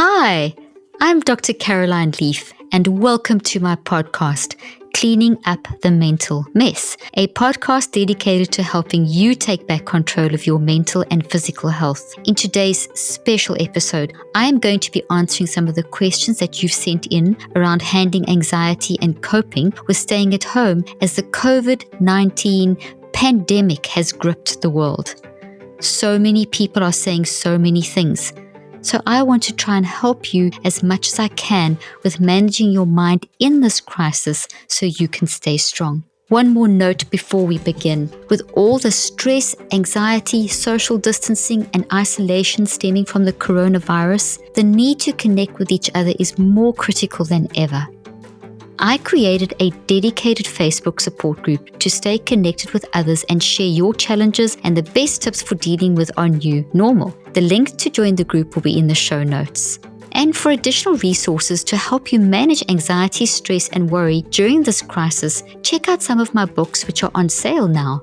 Hi, I'm Dr. Caroline Leaf, and welcome to my podcast, Cleaning Up the Mental Mess, a podcast dedicated to helping you take back control of your mental and physical health. In today's special episode, I am going to be answering some of the questions that you've sent in around handling anxiety and coping with staying at home as the COVID-19 pandemic has gripped the world. So many people are saying so many things. So I want to try and help you as much as I can with managing your mind in this crisis so you can stay strong. One more note before we begin. With all the stress, anxiety, social distancing, and isolation stemming from the coronavirus, the need to connect with each other is more critical than ever. I created a dedicated Facebook support group to stay connected with others and share your challenges and the best tips for dealing with our new normal. The link to join the group will be in the show notes. And for additional resources to help you manage anxiety, stress, and worry during this crisis, check out some of my books which are on sale now.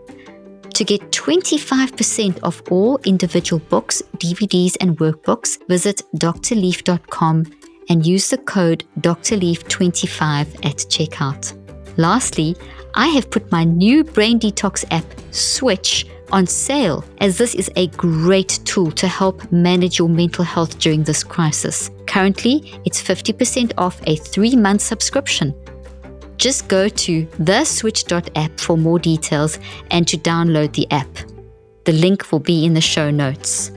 To get 25% off all individual books, DVDs, and workbooks, visit drleaf.com and use the code DrLeaf25 at checkout. Lastly, I have put my new brain detox app, Switch, on sale, as this is a great tool to help manage your mental health during this crisis. Currently, it's 50% off a 3-month subscription. Just go to theswitch.app for more details and to download the app. The link will be in the show notes.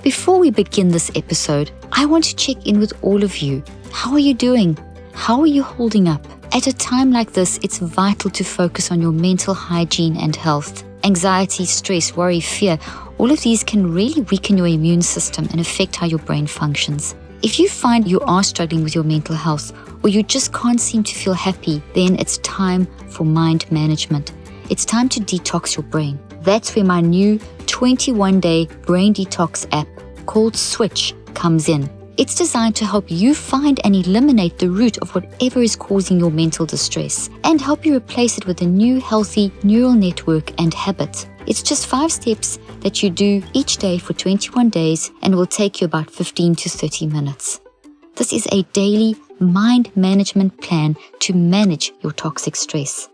Before we begin this episode, I want to check in with all of you. How are you doing? How are you holding up? At a time like this, it's vital to focus on your mental hygiene and health. Anxiety, stress, worry, fear, all of these can really weaken your immune system and affect how your brain functions. If you find you are struggling with your mental health or you just can't seem to feel happy, then it's time for mind management. It's time to detox your brain. That's where my new 21-day brain detox app called Switch comes in. It's designed to help you find and eliminate the root of whatever is causing your mental distress and help you replace it with a new healthy neural network and habit. It's just 5 steps that you do each day for 21 days and will take you about 15 to 30 minutes. This is a daily mind management plan to manage your toxic stress.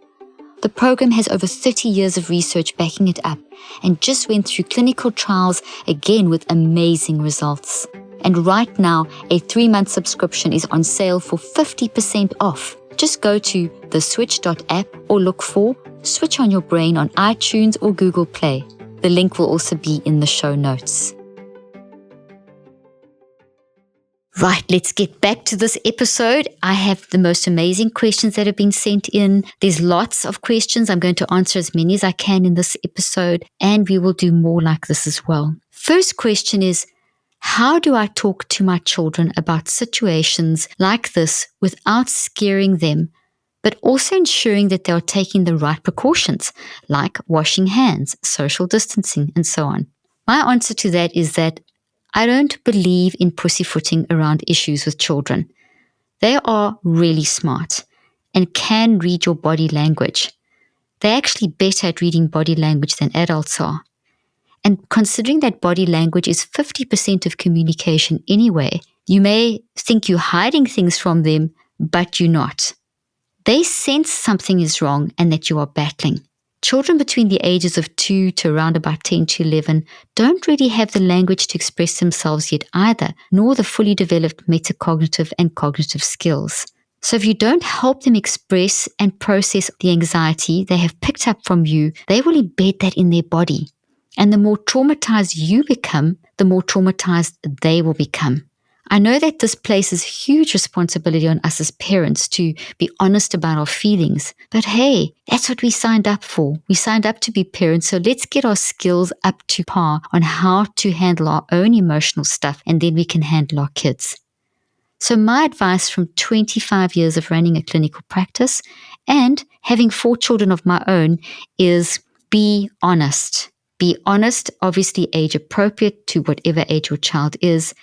The program has over 30 years of research backing it up and just went through clinical trials again with amazing results. And right now, a 3-month subscription is on sale for 50% off. Just go to theswitch.app or look for Switch on Your Brain on iTunes or Google Play. The link will also be in the show notes. Right, let's get back to this episode. I have the most amazing questions that have been sent in. There's lots of questions. I'm going to answer as many as I can in this episode, and we will do more like this as well. First question is, how do I talk to my children about situations like this without scaring them, but also ensuring that they are taking the right precautions, like washing hands, social distancing, and so on? My answer to that is that I don't believe in pussyfooting around issues with children. They are really smart and can read your body language. They're actually better at reading body language than adults are. And considering that body language is 50% of communication anyway, you may think you're hiding things from them, but you're not. They sense something is wrong and that you are battling. Children between the ages of 2 to around about 10 to 11 don't really have the language to express themselves yet either, nor the fully developed metacognitive and cognitive skills. So if you don't help them express and process the anxiety they have picked up from you, they will embed that in their body. And the more traumatized you become, the more traumatized they will become. I know that this places huge responsibility on us as parents to be honest about our feelings. But hey, that's what we signed up for. We signed up to be parents, so let's get our skills up to par on how to handle our own emotional stuff, and then we can handle our kids. So my advice from 25 years of running a clinical practice and having 4 children of my own is be honest. Be honest, obviously age appropriate to whatever age your child is.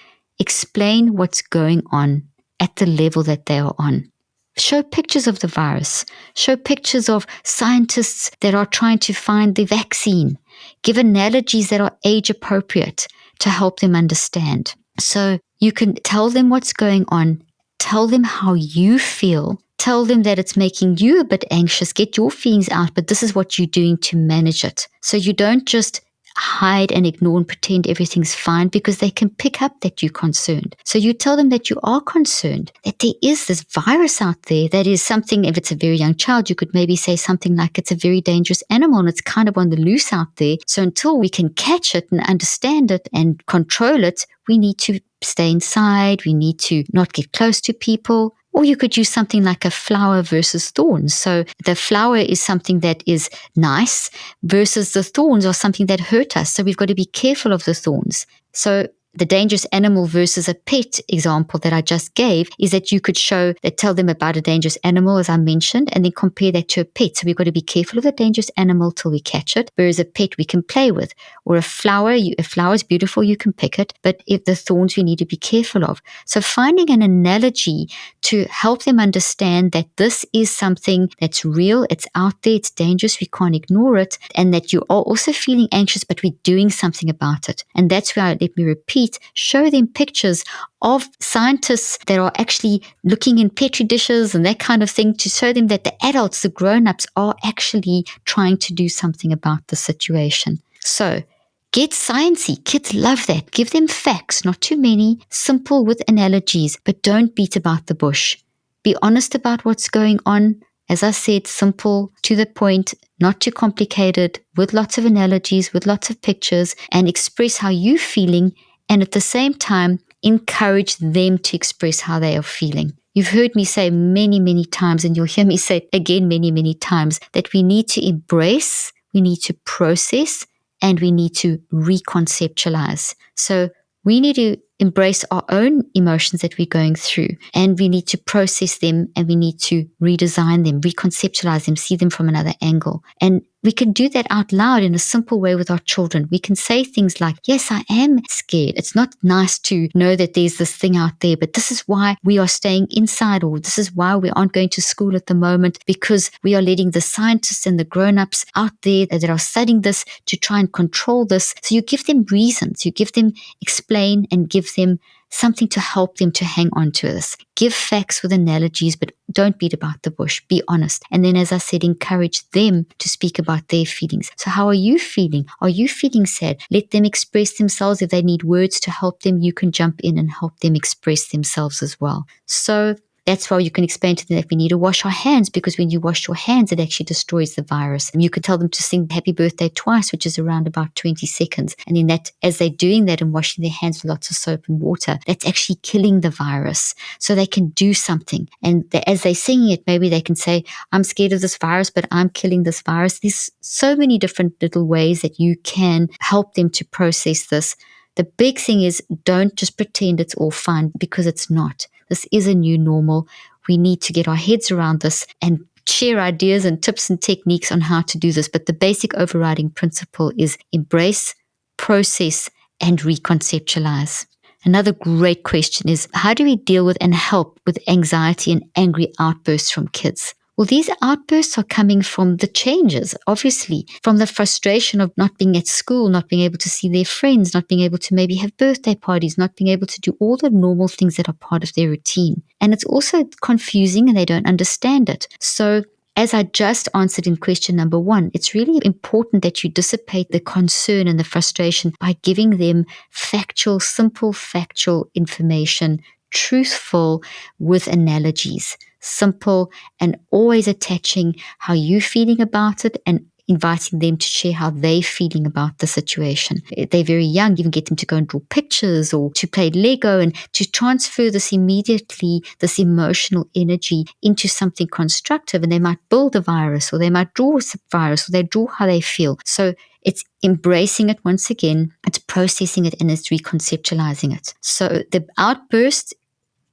Explain what's going on at the level that they are on. Show pictures of the virus. Show pictures of scientists that are trying to find the vaccine. Give analogies that are age appropriate to help them understand. So You can tell them what's going on, tell them how you feel, tell them that it's making you a bit anxious, get your feelings out, but this is what you're doing to manage it. So you don't just hide and ignore and pretend everything's fine, because they can pick up that you're concerned. So you tell them that you are concerned, that there is this virus out there that is something. If it's a very young child, you could maybe say something like, it's a very dangerous animal and it's kind of on the loose out there. So until we can catch it and understand it and control it, we need to stay inside. We need to not get close to people. Or you could use something like a flower versus thorns. So the flower is something that is nice versus the thorns are something that hurt us. So we've got to be careful of the thorns. So the dangerous animal versus a pet example that I just gave is that you could tell them about a dangerous animal, as I mentioned, and then compare that to a pet. So we've got to be careful of a dangerous animal till we catch it, whereas a pet we can play with. Or a flower is beautiful, you can pick it, but if the thorns we need to be careful of. So finding an analogy to help them understand that this is something that's real, it's out there, it's dangerous, we can't ignore it, and that you are also feeling anxious, but we're doing something about it. And that's why, let me repeat, show them pictures of scientists that are actually looking in petri dishes and that kind of thing, to show them that the adults, the grown-ups, are actually trying to do something about the situation. So get sciencey. Kids love that. Give them facts, not too many, simple with analogies, but don't beat about the bush. Be honest about what's going on. As I said, simple, to the point, not too complicated, with lots of analogies, with lots of pictures, and express how you're feeling, and at the same time, encourage them to express how they are feeling. You've heard me say many, many times, and you'll hear me say again many, many times, that we need to embrace, we need to process, and we need to reconceptualize. So we need to embrace our own emotions that we're going through, and we need to process them, and we need to redesign them, reconceptualize them, see them from another angle. And we can do that out loud in a simple way with our children. We can say things like, yes, I am scared. It's not nice to know that there's this thing out there, but this is why we are staying inside, or this is why we aren't going to school at the moment, because we are letting the scientists and the grown-ups out there that are studying this to try and control this. So you give them reasons, you give them explain, and give them something to help them to hang on to this. Give facts with analogies, but don't beat about the bush. Be honest. And then, as I said, encourage them to speak about their feelings. So how are you feeling? Are you feeling sad? Let them express themselves. If they need words to help them, you can jump in and help them express themselves as well. So that's why you can explain to them that we need to wash our hands, because when you wash your hands, it actually destroys the virus. And you could tell them to sing happy birthday twice, which is around about 20 seconds. And in that, as they're doing that and washing their hands with lots of soap and water, that's actually killing the virus. So they can do something. And as they're singing it, maybe they can say, I'm scared of this virus, but I'm killing this virus. There's so many different little ways that you can help them to process this. The big thing is, don't just pretend it's all fine, because it's not. This is a new normal. We need to get our heads around this and share ideas and tips and techniques on how to do this. But the basic overriding principle is embrace, process, and reconceptualize. Another great question is, how do we deal with and help with anxiety and angry outbursts from kids? Well, these outbursts are coming from the changes, obviously, from the frustration of not being at school, not being able to see their friends, not being able to maybe have birthday parties, not being able to do all the normal things that are part of their routine. And it's also confusing, and they don't understand it. So as I just answered in question number 1, it's really important that you dissipate the concern and the frustration by giving them factual, simple factual information, truthful with analogies, simple, and always attaching how you're feeling about it and inviting them to share how they're feeling about the situation. If they're very young, you can get them to go and draw pictures or to play Lego and to transfer this immediately, this emotional energy into something constructive. And they might build a virus, or they might draw a virus, or they draw how they feel. So it's embracing it once again, it's processing it, and it's reconceptualizing it. So the outburst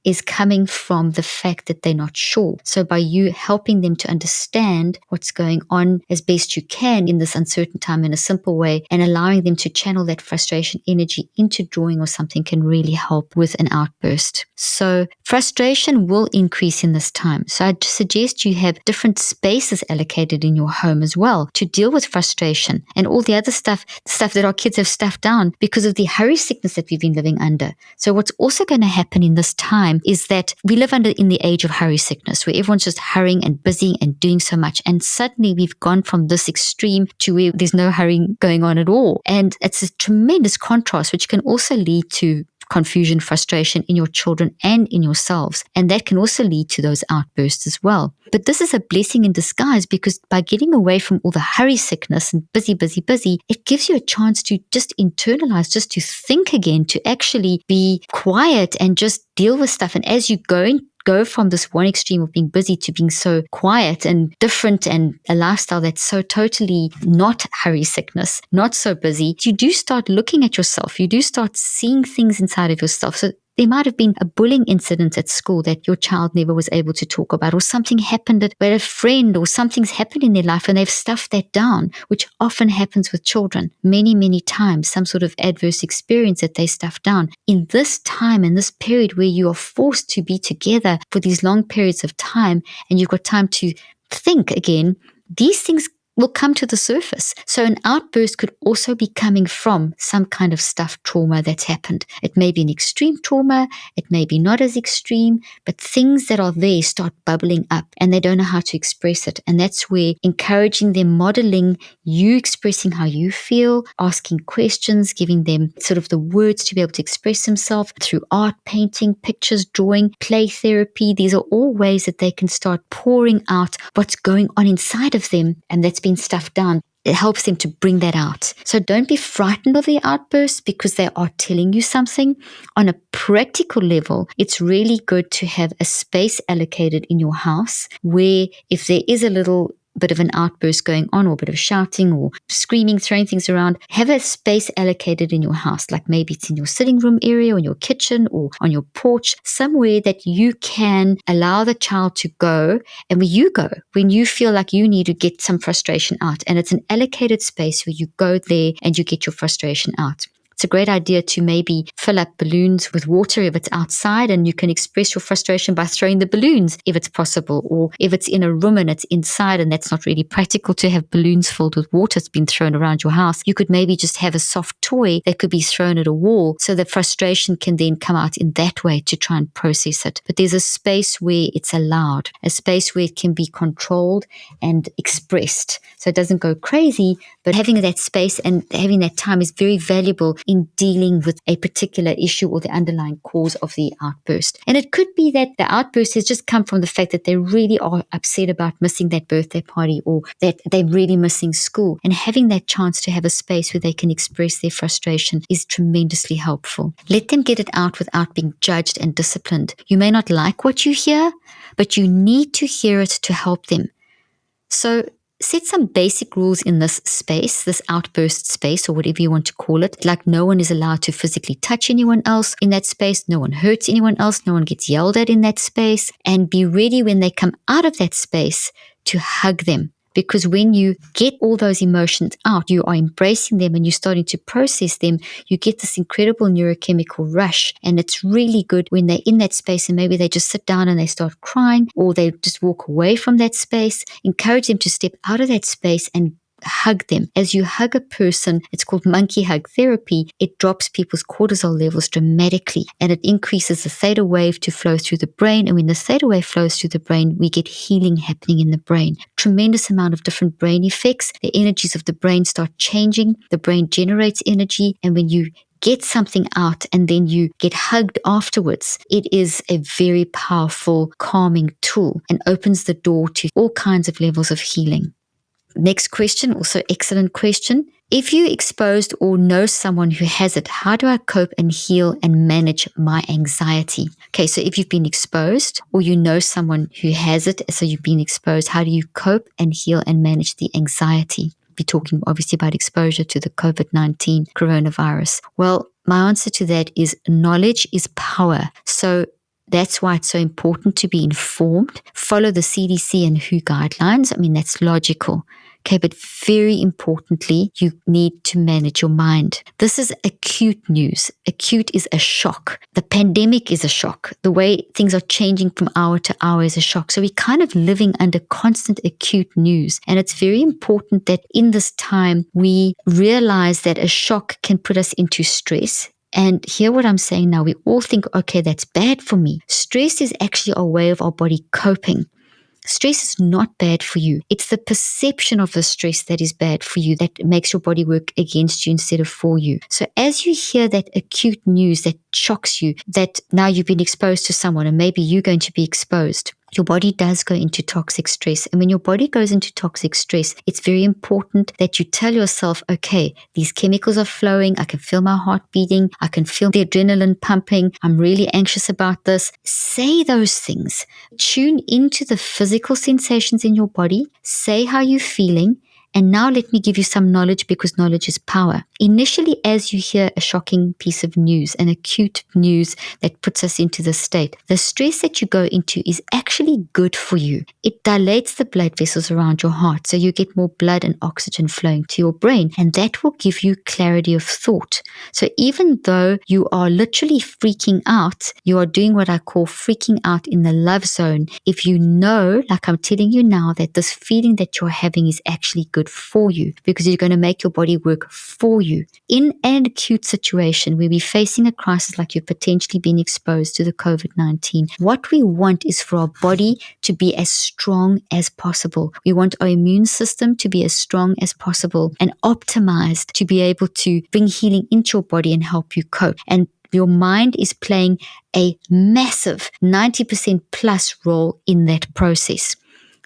is coming from the fact that they're not sure. So by you helping them to understand what's going on as best you can in this uncertain time in a simple way, and allowing them to channel that frustration energy into drawing or something, can really help with an outburst. So frustration will increase in this time. So I'd suggest you have different spaces allocated in your home as well to deal with frustration and all the other stuff that our kids have stuffed down because of the hurry sickness that we've been living under. So what's also going to happen in this time is that we live in the age of hurry sickness, where everyone's just hurrying and busy and doing so much. And suddenly we've gone from this extreme to where there's no hurrying going on at all. And it's a tremendous contrast, which can also lead to confusion, frustration in your children and in yourselves. And that can also lead to those outbursts as well. But this is a blessing in disguise, because by getting away from all the hurry sickness and busy, it gives you a chance to just internalize, just to think again, to actually be quiet and just deal with stuff. And as you go from this one extreme of being busy to being so quiet and different, and a lifestyle that's so totally not hurry sickness, not so busy, you do start looking at yourself. You do start seeing things inside of yourself. So there might have been a bullying incident at school that your child never was able to talk about, or something happened where a friend or something's happened in their life and they've stuffed that down, which often happens with children many, many times, some sort of adverse experience that they stuff down. In this time, in this period where you are forced to be together for these long periods of time, and you've got time to think again, these things will come to the surface. So an outburst could also be coming from some kind of stuffed trauma that's happened. It may be an extreme trauma, it may be not as extreme, but things that are there start bubbling up and they don't know how to express it. And that's where encouraging them, modeling you expressing how you feel, asking questions, giving them sort of the words to be able to express themselves through art, painting, pictures, drawing, play therapy. These are all ways that they can start pouring out what's going on inside of them, and that's been stuffed down. It helps them to bring that out. So don't be frightened of the outbursts, because they are telling you something. On a practical level, it's really good to have a space allocated in your house where, if there is a little bit of an outburst going on, or a bit of shouting or screaming, throwing things around, have a space allocated in your house. Like maybe it's in your sitting room area, or in your kitchen, or on your porch, somewhere that you can allow the child to go, and where you go when you feel like you need to get some frustration out. And it's an allocated space where you go there and you get your frustration out. It's a great idea to maybe fill up balloons with water if it's outside, and you can express your frustration by throwing the balloons if it's possible. Or if it's in a room and it's inside and that's not really practical to have balloons filled with water that's been thrown around your house, you could maybe just have a soft toy that could be thrown at a wall, so the frustration can then come out in that way to try and process it. But there's a space where it's allowed, a space where it can be controlled and expressed, so it doesn't go crazy. But having that space and having that time is very valuable in dealing with a particular issue or the underlying cause of the outburst. And it could be that the outburst has just come from the fact that they really are upset about missing that birthday party, or that they're really missing school. And having that chance to have a space where they can express their frustration is tremendously helpful. Let them get it out without being judged and disciplined. You may not like what you hear, but you need to hear it to help them. So set some basic rules in this space, this outburst space, or whatever you want to call it. Like, no one is allowed to physically touch anyone else in that space. No one hurts anyone else. No one gets yelled at in that space. And be ready when they come out of that space to hug them. Because when you get all those emotions out, you are embracing them and you're starting to process them, you get this incredible neurochemical rush. And it's really good when they're in that space and maybe they just sit down and they start crying, or they just walk away from that space. Encourage them to step out of that space and hug them. As you hug a person, it's called monkey hug therapy. It drops people's cortisol levels dramatically, and it increases the theta wave to flow through the brain. And when the theta wave flows through the brain, we get healing happening in the brain. Tremendous amount of different brain effects. The energies of the brain start changing. The brain generates energy, and when you get something out and then you get hugged afterwards, it is a very powerful calming tool and opens the door to all kinds of levels of healing. Next question, also excellent question. If you exposed or know someone who has it, how do I cope and heal and manage my anxiety? Okay, so if you've been exposed or you know someone who has it, so you've been exposed, how do you cope and heal and manage the anxiety? We're talking obviously about exposure to the COVID-19 coronavirus. Well, my answer to that is knowledge is power. So That's why it's so important to be informed, follow the CDC and WHO guidelines. I mean, that's logical. Okay, but very importantly, you need to manage your mind. This is acute news. Acute is a shock. The pandemic is a shock. The way things are changing from hour to hour is a shock. So we're kind of living under constant acute news. And it's very important that in this time, we realize that a shock can put us into stress. And hear what I'm saying now. We all think, okay, that's bad for me. Stress is actually a way of our body coping. Stress is not bad for you. It's the perception of the stress that is bad for you that makes your body work against you instead of for you. So as you hear that acute news that shocks you, that now you've been exposed to someone and maybe you're going to be exposed, your body does go into toxic stress. And when your body goes into toxic stress, it's very important that you tell yourself, okay, these chemicals are flowing. I can feel my heart beating. I can feel the adrenaline pumping. I'm really anxious about this. Say those things. Tune into the physical sensations in your body. Say how you're feeling. And now let me give you some knowledge, because knowledge is power. Initially, as you hear a shocking piece of news, an acute news that puts us into this state, the stress that you go into is actually good for you. It dilates the blood vessels around your heart, so you get more blood and oxygen flowing to your brain, and that will give you clarity of thought. So even though you are literally freaking out, you are doing what I call freaking out in the love zone. If you know, like I'm telling you now, that this feeling that you're having is actually good for you, because you're going to make your body work for you. In an acute situation where we're facing a crisis like you've potentially been exposed to the COVID-19, what we want is for our body to be as strong as possible. We want our immune system to be as strong as possible and optimized to be able to bring healing into your body and help you cope. And your mind is playing a massive 90% plus role in that process.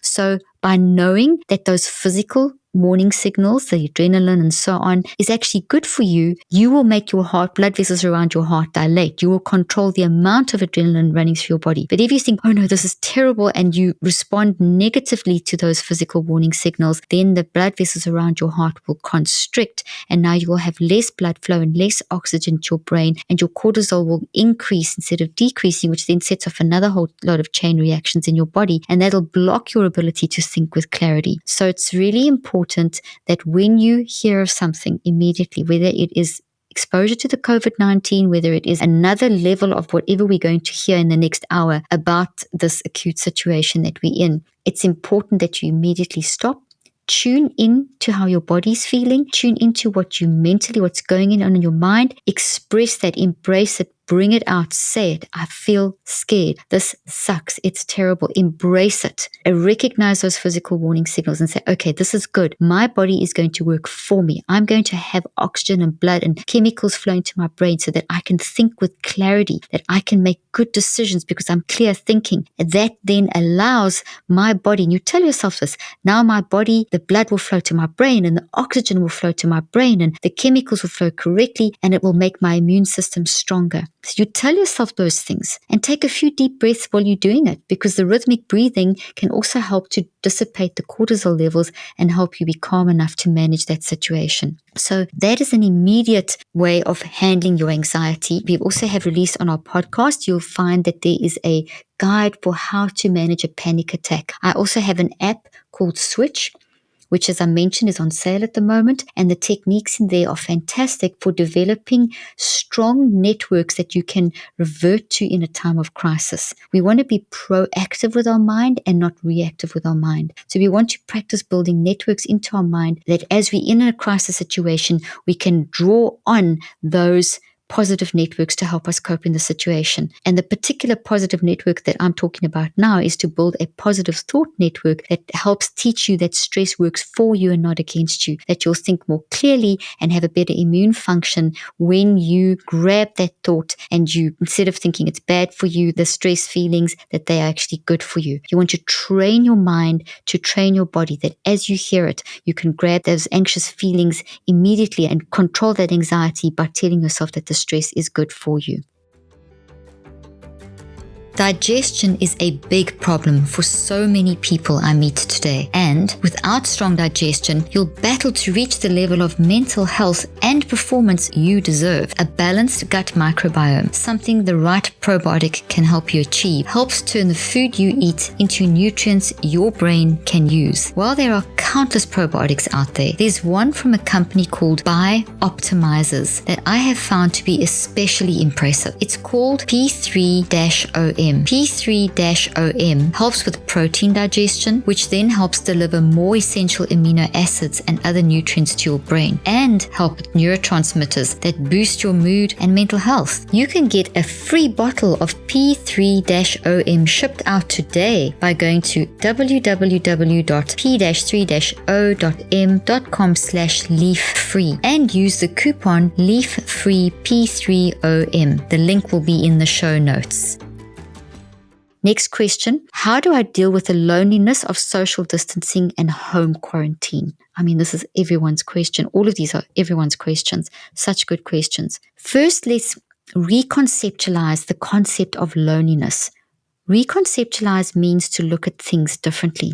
So by knowing that those physical warning signals, the adrenaline and so on, is actually good for you, you will make your heart, blood vessels around your heart dilate. You will control the amount of adrenaline running through your body. But if you think, oh no, this is terrible, and you respond negatively to those physical warning signals, then the blood vessels around your heart will constrict, and now you will have less blood flow and less oxygen to your brain, and your cortisol will increase instead of decreasing, which then sets off another whole lot of chain reactions in your body, and that'll block your ability to think with clarity. So it's really important that when you hear of something immediately, whether it is exposure to the COVID-19, whether it is another level of whatever we're going to hear in the next hour about this acute situation that we're in, it's important that you immediately stop, tune in to how your body's feeling, tune into what you mentally, what's going on in your mind, express that, embrace it, bring it out, say it. I feel scared. This sucks. It's terrible. Embrace it. Recognize those physical warning signals and say, okay, this is good. My body is going to work for me. I'm going to have oxygen and blood and chemicals flowing to my brain so that I can think with clarity, that I can make good decisions because I'm clear thinking. That then allows my body, and you tell yourself this, now my body, the blood will flow to my brain and the oxygen will flow to my brain and the chemicals will flow correctly, and it will make my immune system stronger. So you tell yourself those things and take a few deep breaths while you're doing it, because the rhythmic breathing can also help to dissipate the cortisol levels and help you be calm enough to manage that situation. So that is an immediate way of handling your anxiety. We also have released on our podcast, you'll find that there is a guide for how to manage a panic attack. I also have an app called Switch, which, as I mentioned, is on sale at the moment. And the techniques in there are fantastic for developing strong networks that you can revert to in a time of crisis. We want to be proactive with our mind and not reactive with our mind. So we want to practice building networks into our mind that as we're in a crisis situation, we can draw on those positive networks to help us cope in the situation. And the particular positive network that I'm talking about now is to build a positive thought network that helps teach you that stress works for you and not against you, that you'll think more clearly and have a better immune function when you grab that thought and you, instead of thinking it's bad for you, the stress feelings, that they are actually good for you. You want to train your mind to train your body that as you hear it, you can grab those anxious feelings immediately and control that anxiety by telling yourself that the stress is good for you. Digestion is a big problem for so many people I meet today, and without strong digestion, you'll battle to reach the level of mental health and performance you deserve. A balanced gut microbiome, something the right probiotic can help you achieve, helps turn the food you eat into nutrients your brain can use. While there are countless probiotics out there, there's one from a company called Optimizers that I have found to be especially impressive. It's called P3-OM. P3-OM helps with protein digestion, which then helps deliver more essential amino acids and other nutrients to your brain, and help with neurotransmitters that boost your mood and mental health. You can get a free bottle of P3-OM shipped out today by going to www.p3-o.m.com/leaffree and use the coupon LEAFFREE-P3OM. The link will be in the show notes. Next question, how do I deal with the loneliness of social distancing and home quarantine? I mean, this is everyone's question. All of these are everyone's questions. Such good questions. First, let's reconceptualize the concept of loneliness. Reconceptualize means to look at things differently.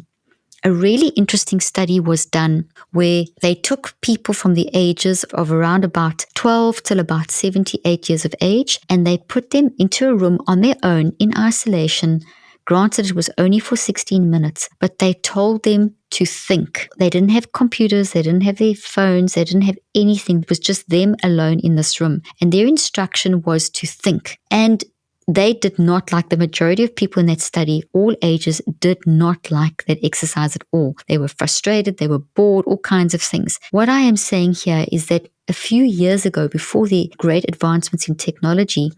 A really interesting study was done where they took people from the ages of around about 12 till about 78 years of age, and they put them into a room on their own in isolation. Granted, it was only for 16 minutes, but they told them to think. They didn't have computers, they didn't have their phones, they didn't have anything. It was just them alone in this room. And their instruction was to think. And they did not like, the majority of people in that study, all ages, did not like that exercise at all. They were frustrated, they were bored, all kinds of things. What I am saying here is that a few years ago, before the great advancements in technology,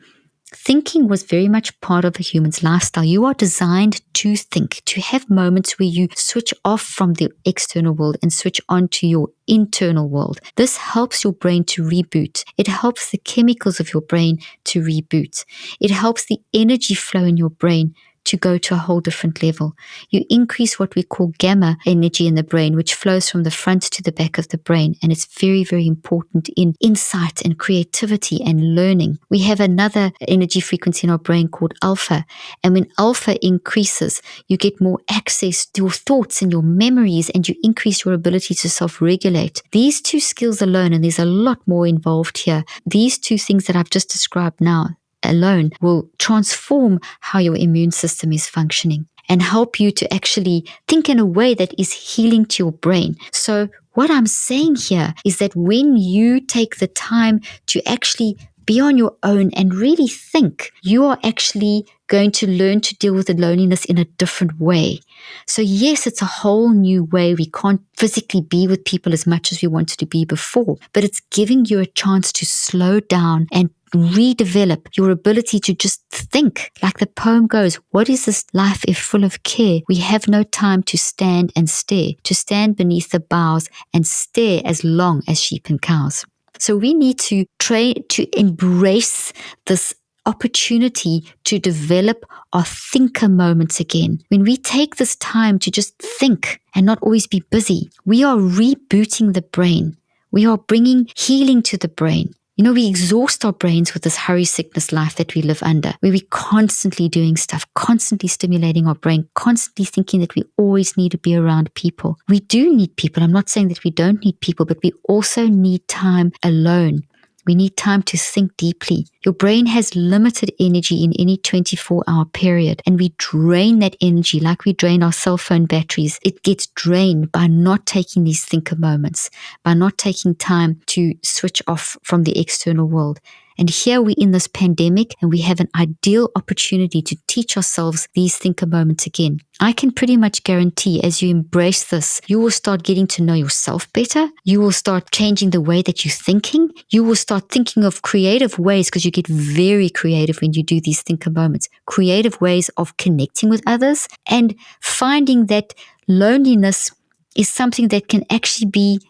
thinking was very much part of a human's lifestyle. You are designed to think, to have moments where you switch off from the external world and switch on to your internal world. This helps your brain to reboot. It helps the chemicals of your brain to reboot. It helps the energy flow in your brain to go to a whole different level. You increase what we call gamma energy in the brain, which flows from the front to the back of the brain. And it's very, very important in insight and creativity and learning. We have another energy frequency in our brain called alpha. And when alpha increases, you get more access to your thoughts and your memories, and you increase your ability to self-regulate. These two skills alone, and there's a lot more involved here, these two things that I've just described now alone will transform how your immune system is functioning and help you to actually think in a way that is healing to your brain. So what I'm saying here is that when you take the time to actually be on your own and really think, you are actually going to learn to deal with the loneliness in a different way. So yes, it's a whole new way. We can't physically be with people as much as we wanted to be before, but it's giving you a chance to slow down and redevelop your ability to just think. Like the poem goes, what is this life if full of care? We have no time to stand and stare, to stand beneath the boughs and stare as long as sheep and cows. So we need to try to embrace this opportunity to develop our thinker moments again. When we take this time to just think and not always be busy, we are rebooting the brain. We are bringing healing to the brain. You know, we exhaust our brains with this hurry sickness life that we live under, where we're constantly doing stuff, constantly stimulating our brain, constantly thinking that we always need to be around people. We do need people. I'm not saying that we don't need people, but we also need time alone. We need time to think deeply. Your brain has limited energy in any 24-hour period, and we drain that energy like we drain our cell phone batteries. It gets drained by not taking these thinker moments, by not taking time to switch off from the external world. And here we're in this pandemic, and we have an ideal opportunity to teach ourselves these thinker moments again. I can pretty much guarantee as you embrace this, you will start getting to know yourself better. You will start changing the way that you're thinking. You will start thinking of creative ways, because you get very creative when you do these thinker moments, creative ways of connecting with others and finding that loneliness is something that can actually be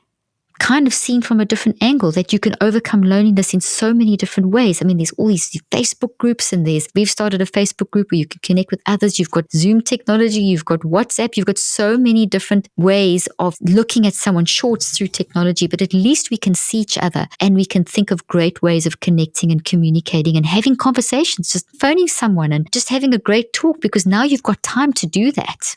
kind of seen from a different angle, that you can overcome loneliness in so many different ways. I mean, there's all these Facebook groups, and we've started a Facebook group where you can connect with others. You've got Zoom technology, you've got WhatsApp, you've got so many different ways of looking at someone's shorts through technology, but at least we can see each other and we can think of great ways of connecting and communicating and having conversations, just phoning someone and just having a great talk, because now you've got time to do that.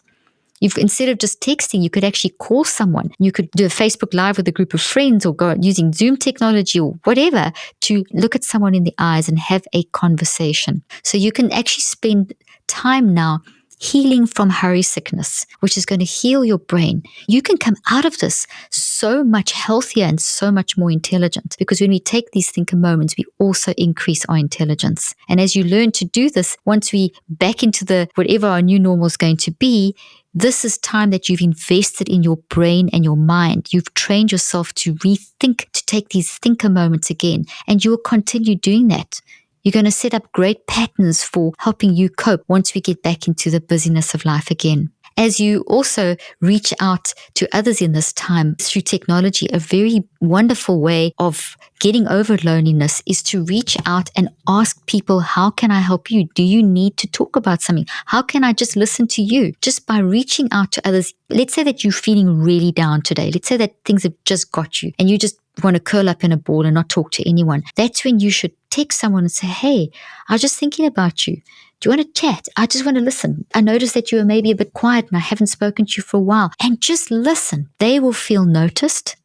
Instead of just texting, you could actually call someone. You could do a Facebook Live with a group of friends, or go using Zoom technology or whatever to look at someone in the eyes and have a conversation. So you can actually spend time now healing from hurry sickness, which is going to heal your brain. You can come out of this so much healthier and so much more intelligent, because when we take these thinker moments, we also increase our intelligence. And as you learn to do this, once we back into the whatever our new normal is going to be, this is time that you've invested in your brain and your mind. You've trained yourself to rethink, to take these thinker moments again, and you will continue doing that. You're going to set up great patterns for helping you cope once we get back into the busyness of life again. As you also reach out to others in this time through technology, a very wonderful way of getting over loneliness is to reach out and ask people, how can I help you? Do you need to talk about something? How can I just listen to you? Just by reaching out to others. Let's say that you're feeling really down today. Let's say that things have just got you and you just want to curl up in a ball and not talk to anyone. That's when you should text someone and say, hey, I was just thinking about you. Do you want to chat? I just want to listen. I noticed that you were maybe a bit quiet and I haven't spoken to you for a while. And just listen. They will feel noticed.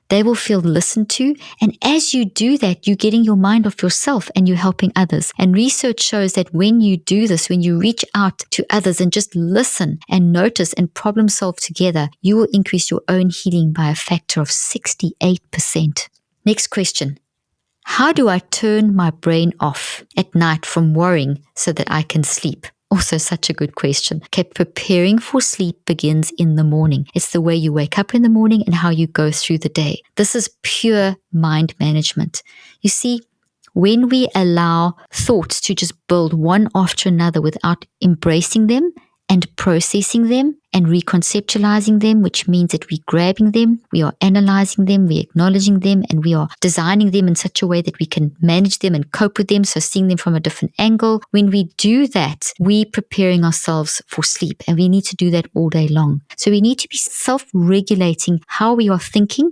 They will feel listened to. And as you do that, you're getting your mind off yourself and you're helping others. And research shows that when you do this, when you reach out to others and just listen and notice and problem solve together, you will increase your own healing by a factor of 68%. Next question. How do I turn my brain off at night from worrying so that I can sleep? Also such a good question. Okay, preparing for sleep begins in the morning. It's the way you wake up in the morning and how you go through the day. This is pure mind management. You see, when we allow thoughts to just build one after another without embracing them and processing them and reconceptualizing them, which means that we're grabbing them, we are analyzing them, we're acknowledging them, and we are designing them in such a way that we can manage them and cope with them, so seeing them from a different angle. When we do that, we're preparing ourselves for sleep, and we need to do that all day long. So we need to be self-regulating how we are thinking,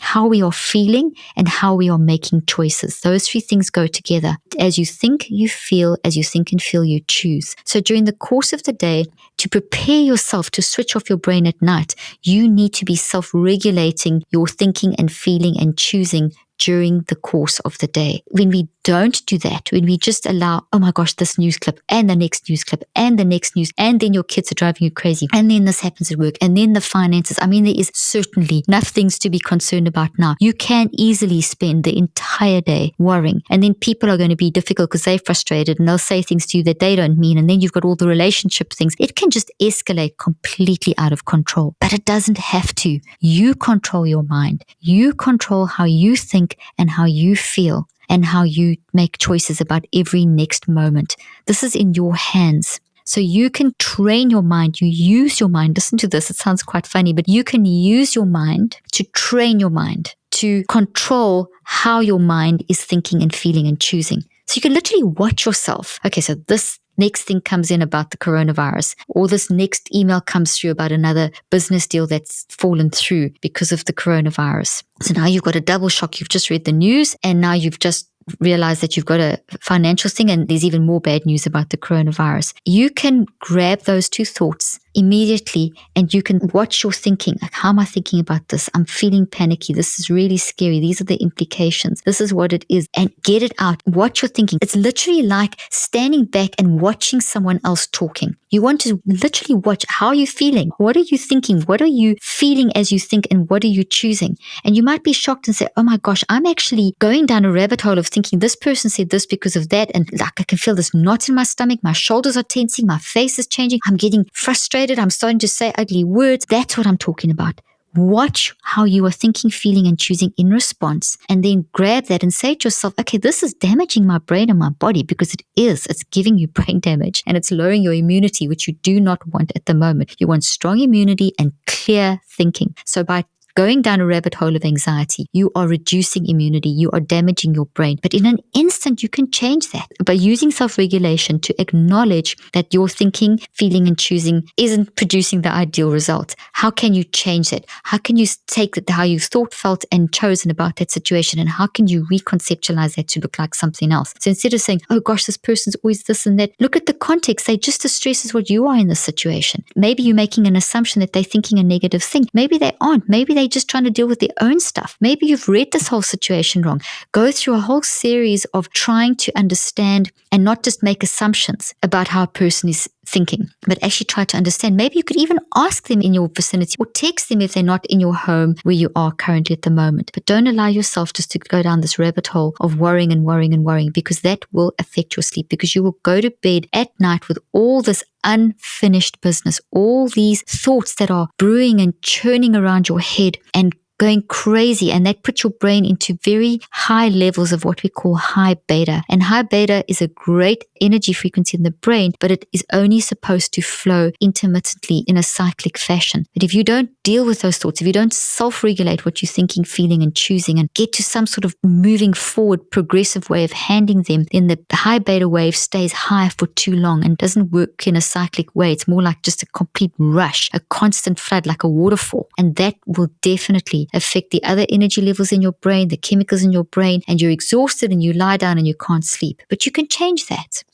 how we are feeling, and how we are making choices. Those three things go together. As you think, you feel. As you think and feel, you choose. So during the course of the day, to prepare yourself to switch off your brain at night, you need to be self-regulating your thinking and feeling and choosing during the course of the day. When we don't do that, when we just allow, oh my gosh, this news clip and the next news clip and the next news, and then your kids are driving you crazy, and then this happens at work, and then the finances. I mean, there is certainly enough things to be concerned about now. You can easily spend the entire day worrying, and then people are going to be difficult because they're frustrated and they'll say things to you that they don't mean, and then you've got all the relationship things. It can just escalate completely out of control, but it doesn't have to. You control your mind. You control how you think and how you feel and how you make choices about every next moment. This is in your hands. So you can train your mind. You use your mind. Listen to this. It sounds quite funny, but you can use your mind to train your mind, to control how your mind is thinking and feeling and choosing. So you can literally watch yourself. Okay, so this next thing comes in about the coronavirus, or this next email comes through about another business deal that's fallen through because of the coronavirus. So now you've got a double shock. You've just read the news and now you've just realize that you've got a financial thing and there's even more bad news about the coronavirus. You can grab those two thoughts immediately and you can watch your thinking. Like, how am I thinking about this? I'm feeling panicky. This is really scary. These are the implications. This is what it is. And get it out. Watch your thinking. It's literally like standing back and watching someone else talking. You want to literally watch, how are you feeling? What are you thinking? What are you feeling as you think, and what are you choosing? And you might be shocked and say, oh my gosh, I'm actually going down a rabbit hole of thinking this person said this because of that. And like, I can feel this knot in my stomach. My shoulders are tensing. My face is changing. I'm getting frustrated. I'm starting to say ugly words. That's what I'm talking about. Watch how you are thinking, feeling, and choosing in response, and then grab that and say to yourself, okay, this is damaging my brain and my body, because it is. It's giving you brain damage and it's lowering your immunity, which you do not want at the moment. You want strong immunity and clear thinking. So by going down a rabbit hole of anxiety. You are reducing immunity. You are damaging your brain. But in an instant, you can change that by using self-regulation to acknowledge that your thinking, feeling, and choosing isn't producing the ideal result. How can you change that? How can you take that, how you thought, felt, and chosen about that situation, and how can you reconceptualize that to look like something else? So instead of saying, oh gosh, this person's always this and that, look at the context. They're just as stressed as what you are in this situation. Maybe you're making an assumption that they're thinking a negative thing. Maybe they aren't. Maybe they're just trying to deal with their own stuff. Maybe you've read this whole situation wrong. Go through a whole series of trying to understand and not just make assumptions about how a person is thinking, but actually try to understand. Maybe you could even ask them in your vicinity or text them if they're not in your home where you are currently at the moment. But don't allow yourself just to go down this rabbit hole of worrying and worrying and worrying, because that will affect your sleep, because you will go to bed at night with all this unfinished business, all these thoughts that are brewing and churning around your head and going crazy, and that puts your brain into very high levels of what we call high beta. And high beta is a great energy frequency in the brain, but it is only supposed to flow intermittently in a cyclic fashion. But if you don't deal with those thoughts, if you don't self-regulate what you're thinking, feeling, and choosing, and get to some sort of moving forward, progressive way of handling them, then the high beta wave stays high for too long and doesn't work in a cyclic way. It's more like just a complete rush, a constant flood, like a waterfall. And that will definitely affect the other energy levels in your brain, the chemicals in your brain, and you're exhausted and you lie down and you can't sleep. But you can change that.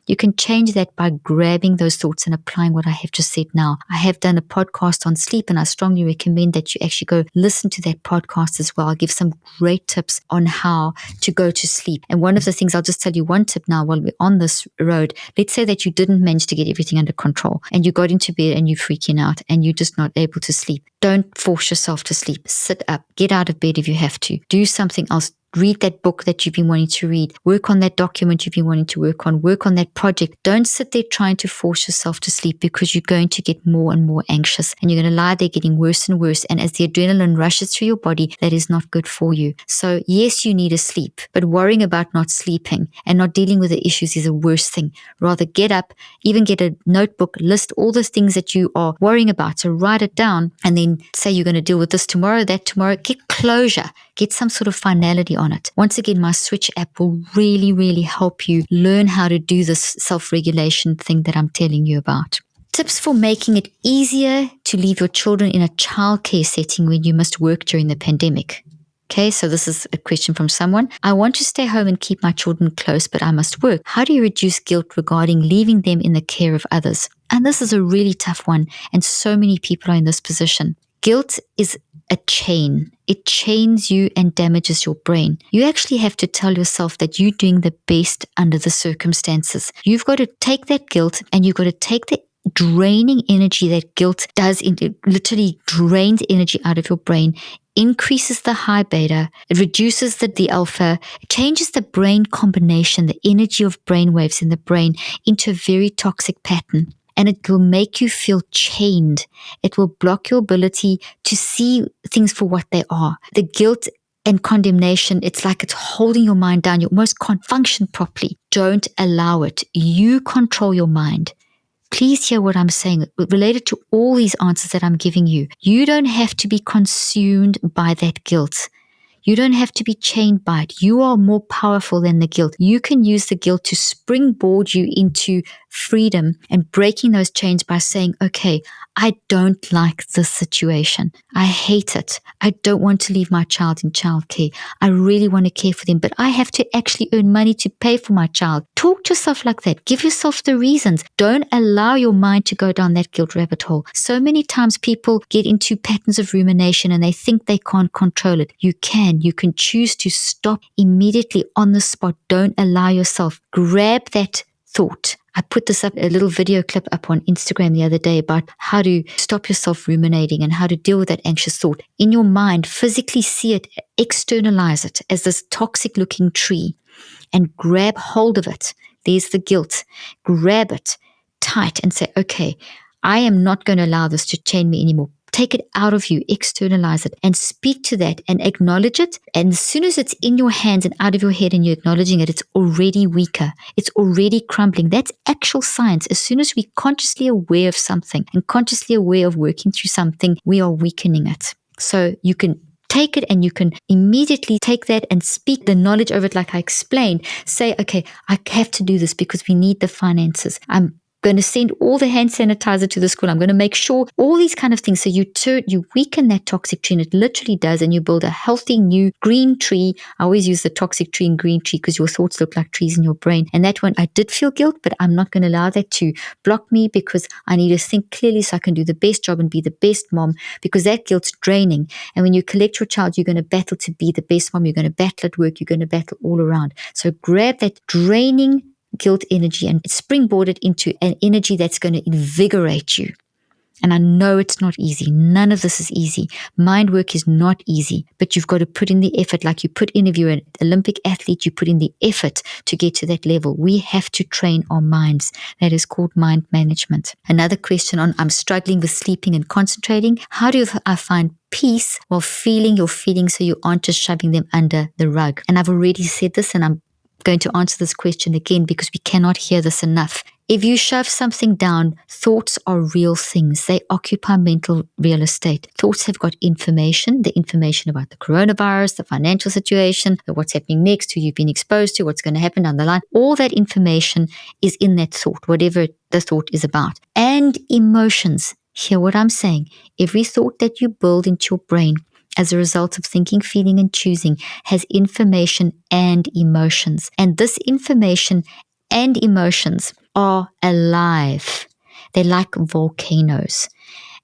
You can change that by grabbing those thoughts and applying what I have just said now. I have done a podcast on sleep, and I strongly recommend that you actually go listen to that podcast as well. I'll give some great tips on how to go to sleep. And one of the things, I'll just tell you one tip now while we're on this road. Let's say that you didn't manage to get everything under control and you got into bed and you're freaking out and you're just not able to sleep. Don't force yourself to sleep. Sit up. Get out of bed if you have to. Do something else. Read that book that you've been wanting to read. Work on that document you've been wanting to work on. Work on that project. Don't sit there trying to force yourself to sleep, because you're going to get more and more anxious and you're going to lie there getting worse and worse. And as the adrenaline rushes through your body, that is not good for you. So yes, you need a sleep, but worrying about not sleeping and not dealing with the issues is a worse thing. Rather get up, even get a notebook, list all the things that you are worrying about. So write it down and then say you're going to deal with this tomorrow, that tomorrow. Get closure. Get some sort of finality on it. Once again, my Switch app will really, really help you learn how to do this self-regulation thing that I'm telling you about. Tips for making it easier to leave your children in a childcare setting when you must work during the pandemic. Okay, so this is a question from someone. I want to stay home and keep my children close, but I must work. How do you reduce guilt regarding leaving them in the care of others? And this is a really tough one, and so many people are in this position. Guilt is a chain. It chains you and damages your brain. You actually have to tell yourself that you're doing the best under the circumstances. You've got to take that guilt and you've got to take the draining energy that guilt does. It literally drains energy out of your brain, increases the high beta, it reduces the alpha, it changes the brain combination, the energy of brain waves in the brain, into a very toxic pattern. And it will make you feel chained. It will block your ability to see things for what they are. The guilt and condemnation, it's like it's holding your mind down. You almost can't function properly. Don't allow it. You control your mind. Please hear what I'm saying related to all these answers that I'm giving you. You don't have to be consumed by that guilt. You don't have to be chained by it. You are more powerful than the guilt. You can use the guilt to springboard you into freedom and breaking those chains by saying, okay, I don't like this situation. I hate it. I don't want to leave my child in childcare. I really want to care for them, but I have to actually earn money to pay for my child. Talk to yourself like that. Give yourself the reasons. Don't allow your mind to go down that guilt rabbit hole. So many times people get into patterns of rumination and they think they can't control it. You can. You can choose to stop immediately on the spot. Don't allow yourself. Grab that thought. I put this up, a little video clip up on Instagram the other day about how to stop yourself ruminating and how to deal with that anxious thought. In your mind, physically see it, externalize it as this toxic looking tree and grab hold of it. There's the guilt. Grab it tight and say, okay, I am not going to allow this to chain me anymore. Take it out of you, externalize it, and speak to that and acknowledge it. And as soon as it's in your hands and out of your head and you're acknowledging it, it's already weaker. It's already crumbling. That's actual science. As soon as we're consciously aware of something and consciously aware of working through something, we are weakening it. So you can take it and you can immediately take that and speak the knowledge over it like I explained. Say, okay, I have to do this because we need the finances. I'm going to send all the hand sanitizer to the school. I'm going to make sure all these kind of things. So you weaken that toxic tree, and it literally does, and you build a healthy new green tree. I always use the toxic tree and green tree because your thoughts look like trees in your brain. And that one, I did feel guilt, but I'm not going to allow that to block me because I need to think clearly so I can do the best job and be the best mom, because that guilt's draining. And when you collect your child, you're going to battle to be the best mom. You're going to battle at work. You're going to battle all around. So grab that draining guilt energy and springboard it into an energy that's going to invigorate you. And I know it's not easy. None of this is easy. Mind work is not easy, but you've got to put in the effort. Like you put in, if you're an Olympic athlete, you put in the effort to get to that level. We have to train our minds. That is called mind management. Another question on, I'm struggling with sleeping and concentrating. How do I find peace while feeling your feelings so you aren't just shoving them under the rug? And I've already said this, and I'm going to answer this question again because we cannot hear this enough. If you shove something down, thoughts are real things. They occupy mental real estate. Thoughts have got information, the information about the coronavirus, the financial situation, what's happening next, who you've been exposed to, what's going to happen down the line. All that information is in that thought, whatever the thought is about. And emotions. Hear what I'm saying. Every thought that you build into your brain as a result of thinking, feeling, and choosing has information and emotions. And this information and emotions are alive. They're like volcanoes.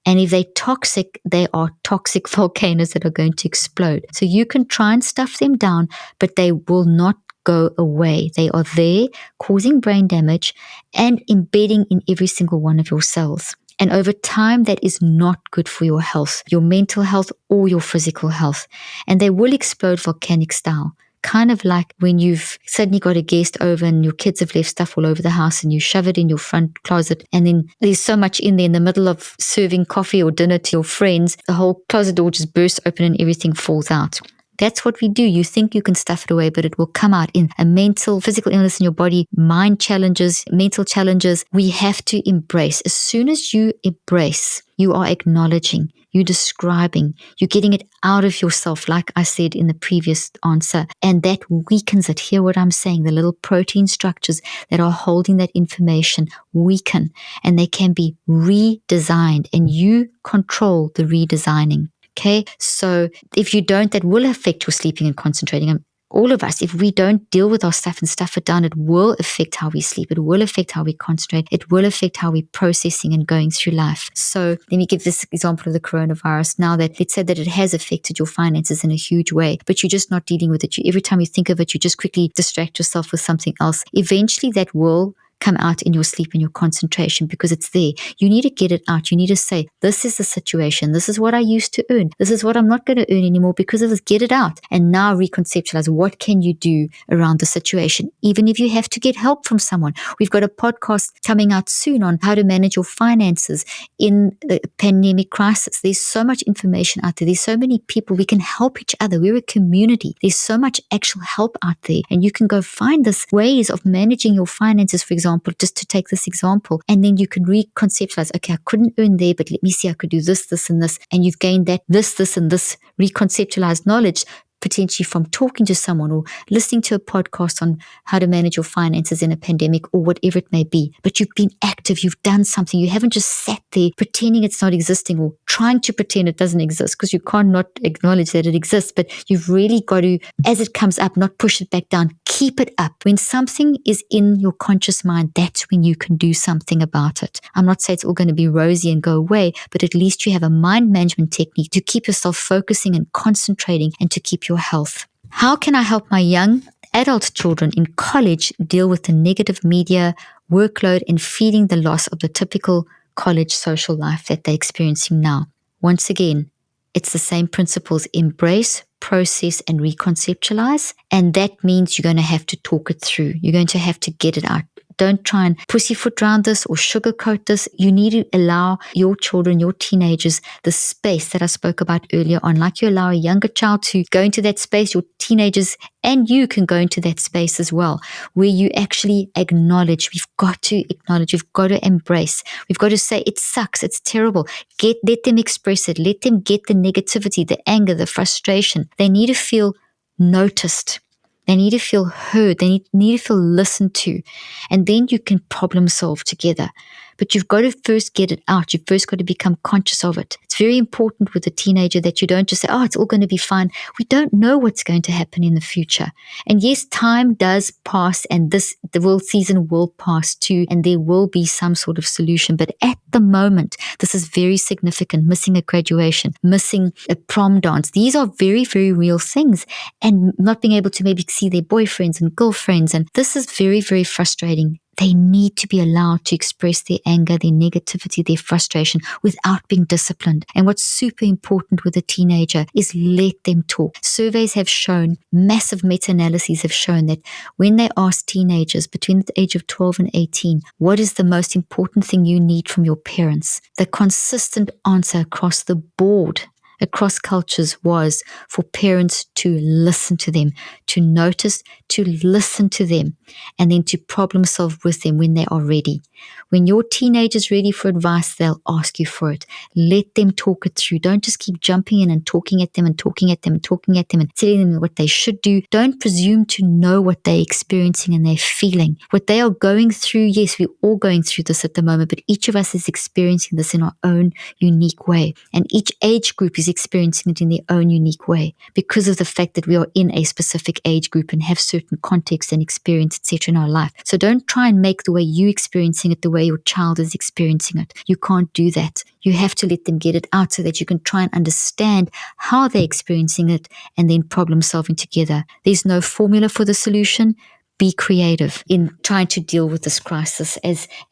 And if they're toxic, they are toxic volcanoes that are going to explode. So you can try and stuff them down, but they will not go away. They are there causing brain damage and embedding in every single one of your cells. And over time, that is not good for your health, your mental health or your physical health. And they will explode volcanic style. Kind of like when you've suddenly got a guest over and your kids have left stuff all over the house and you shove it in your front closet, and then there's so much in there in the middle of serving coffee or dinner to your friends, the whole closet door just bursts open and everything falls out. That's what we do. You think you can stuff it away, but it will come out in a mental, physical illness in your body, mind challenges, mental challenges. We have to embrace. As soon as you embrace, you are acknowledging, you're describing, you're getting it out of yourself, like I said in the previous answer, and that weakens it. Hear what I'm saying. The little protein structures that are holding that information weaken, and they can be redesigned, and you control the redesigning. Okay, so if you don't, that will affect your sleeping and concentrating. All of us, if we don't deal with our stuff and stuff it down, it will affect how we sleep. It will affect how we concentrate. It will affect how we're processing and going through life. So let me give this example of the coronavirus. Now that let's say that it has affected your finances in a huge way, but you're just not dealing with it. Every time you think of it, you just quickly distract yourself with something else. Eventually that will come out in your sleep and your concentration because it's there. You need to get it out. You need to say, this is the situation. This is what I used to earn. This is what I'm not going to earn anymore because of this. Get it out. And now reconceptualize. What can you do around the situation? Even if you have to get help from someone. We've got a podcast coming out soon on how to manage your finances in the pandemic crisis. There's so much information out there. There's so many people. We can help each other. We're a community. There's so much actual help out there. And you can go find this ways of managing your finances, for example, just to take this example, and then you can reconceptualize, okay, I couldn't earn there, but let me see, I could do this, this, and this, and you've gained that this, and this reconceptualized knowledge potentially from talking to someone or listening to a podcast on how to manage your finances in a pandemic or whatever it may be. But you've been active, you've done something. You haven't just sat there pretending it's not existing or trying to pretend it doesn't exist, because you can't not acknowledge that it exists. But you've really got to, as it comes up, not push it back down. Keep it up. When something is in your conscious mind, that's when you can do something about it. I'm not saying it's all going to be rosy and go away, but at least you have a mind management technique to keep yourself focusing and concentrating and to keep your health. How can I help my young adult children in college deal with the negative media workload and feeling the loss of the typical college social life that they're experiencing now? Once again, it's the same principles: embrace, process, and reconceptualize. And that means you're going to have to talk it through. You're going to have to get it out. Don't try and pussyfoot around this or sugarcoat this. You need to allow your children, your teenagers, the space that I spoke about earlier on. Like you allow a younger child to go into that space, your teenagers and you can go into that space as well, where you actually acknowledge. We've got to acknowledge. We've got to embrace. We've got to say, it sucks. It's terrible. Let them express it. Let them get the negativity, the anger, the frustration. They need to feel noticed. They need to feel heard. They need to feel listened to. And then you can problem solve together. But you've got to first get it out. You've first got to become conscious of it. It's very important with a teenager that you don't just say, oh, it's all going to be fine. We don't know what's going to happen in the future. And yes, time does pass, and the world season will pass too, and there will be some sort of solution. But at the moment, this is very significant. Missing a graduation, missing a prom dance. These are very, very real things. And not being able to maybe see their boyfriends and girlfriends. And this is very, very frustrating. They need to be allowed to express their anger, their negativity, their frustration without being disciplined. And what's super important with a teenager is let them talk. Surveys have shown, massive meta-analyses have shown that when they ask teenagers between the age of 12 and 18, what is the most important thing you need from your parents? The consistent answer across the board, across cultures, was for parents to listen to them, to notice, to listen to them, and then to problem solve with them when they are ready. When your teenager's ready for advice, they'll ask you for it. Let them talk it through. Don't just keep jumping in and talking at them and talking at them and talking at them and telling them what they should do. Don't presume to know what they're experiencing and they're feeling. What they are going through, yes, we're all going through this at the moment, but each of us is experiencing this in our own unique way. And each age group is experiencing it in their own unique way because of the fact that we are in a specific age group and have certain context and experience, etc. in our life. So don't try and make the way you're experiencing it the way your child is experiencing it. You can't do that. You have to let them get it out so that you can try and understand how they're experiencing it and then problem solving together. There's no formula for the solution. Be creative in trying to deal with this crisis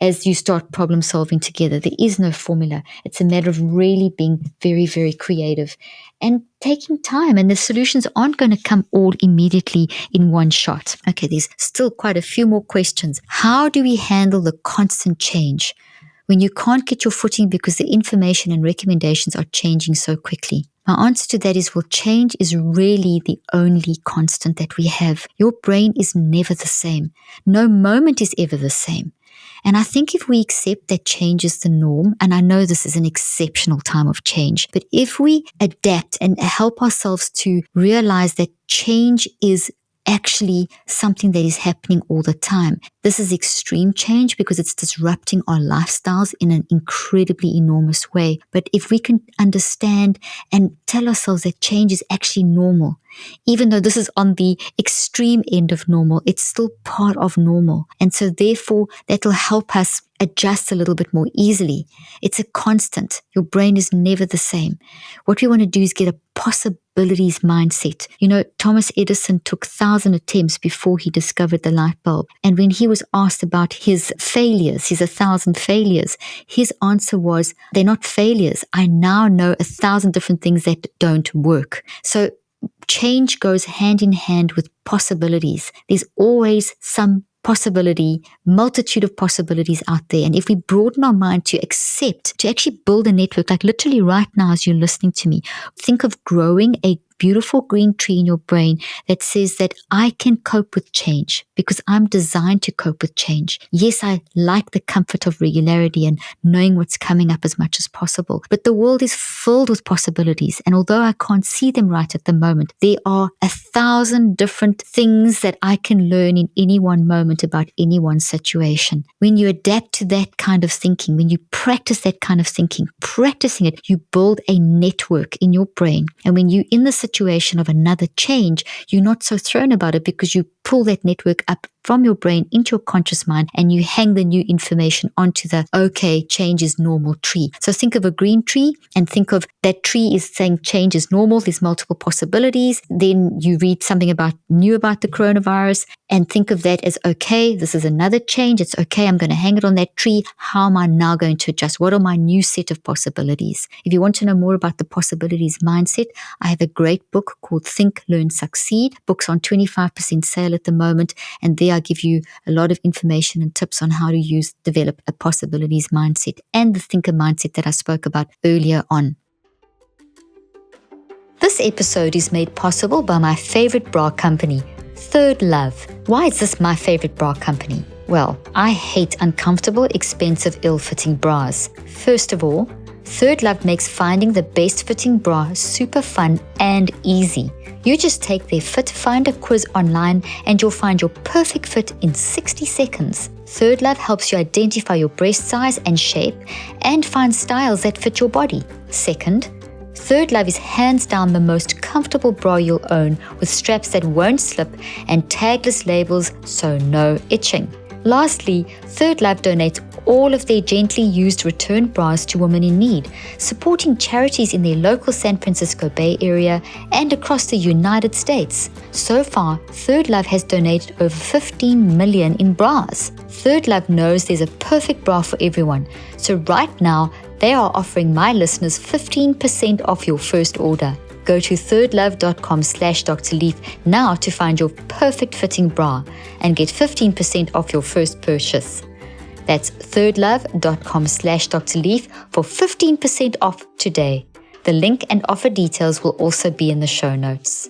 as you start problem solving together. There is no formula. It's a matter of really being very, very creative and taking time. And the solutions aren't going to come all immediately in one shot. Okay, there's still quite a few more questions. How do we handle the constant change when you can't get your footing because the information and recommendations are changing so quickly? My answer to that is, well, change is really the only constant that we have. Your brain is never the same. No moment is ever the same. And I think if we accept that change is the norm, and I know this is an exceptional time of change, but if we adapt and help ourselves to realize that change is actually something that is happening all the time. This is extreme change because it's disrupting our lifestyles in an incredibly enormous way. But if we can understand and tell ourselves that change is actually normal, even though this is on the extreme end of normal, it's still part of normal. And so therefore, that will help us adjust a little bit more easily. It's a constant. Your brain is never the same. What we want to do is get a possibilities mindset. You know, Thomas Edison took 1,000 attempts before he discovered the light bulb. And when he was asked about his failures, his 1,000 failures, his answer was, they're not failures. I now know 1,000 different things that don't work. So change goes hand in hand with possibilities. There's always some possibility, multitude of possibilities out there. And if we broaden our mind to accept, to actually build a network, like literally right now as you're listening to me, think of growing a beautiful green tree in your brain that says that I can cope with change because I'm designed to cope with change. Yes, I like the comfort of regularity and knowing what's coming up as much as possible, but the world is filled with possibilities. And although I can't see them right at the moment, there are 1,000 different things that I can learn in any one moment about any one situation. When you adapt to that kind of thinking, when you practice that kind of thinking, practicing it, you build a network in your brain. And when you're in the situation of another change, you're not so thrown about it because you pull that network up from your brain into your conscious mind and you hang the new information onto the, okay, change is normal tree. So think of a green tree and think of that tree is saying change is normal. There's multiple possibilities. Then you read something new about the coronavirus and think of that as, okay, this is another change. It's okay. I'm going to hang it on that tree. How am I now going to adjust? What are my new set of possibilities? If you want to know more about the possibilities mindset, I have a great great book called Think, Learn, Succeed. Book's on 25% sale at the moment, and there I give you a lot of information and tips on how to develop a possibilities mindset and the thinker mindset that I spoke about earlier on. This episode is made possible by my favorite bra company, Third Love. Why is this my favorite bra company? Well, I hate uncomfortable, expensive, ill-fitting bras. First of all, Third Love makes finding the best fitting bra super fun and easy. You just take their Fit Finder quiz online and you'll find your perfect fit in 60 seconds. Third Love helps you identify your breast size and shape and find styles that fit your body. Second, Third Love is hands down the most comfortable bra you'll own, with straps that won't slip and tagless labels, so no itching. Lastly, Third Love donates all of their gently used return bras to women in need, supporting charities in their local San Francisco Bay Area and across the United States. So far, Third Love has donated over 15 million in bras. Third Love knows there's a perfect bra for everyone, so right now, they are offering my listeners 15% off your first order. Go to thirdlove.com/Dr. Leaf now to find your perfect fitting bra and get 15% off your first purchase. That's thirdlove.com/Dr. Leaf for 15% off today. The link and offer details will also be in the show notes.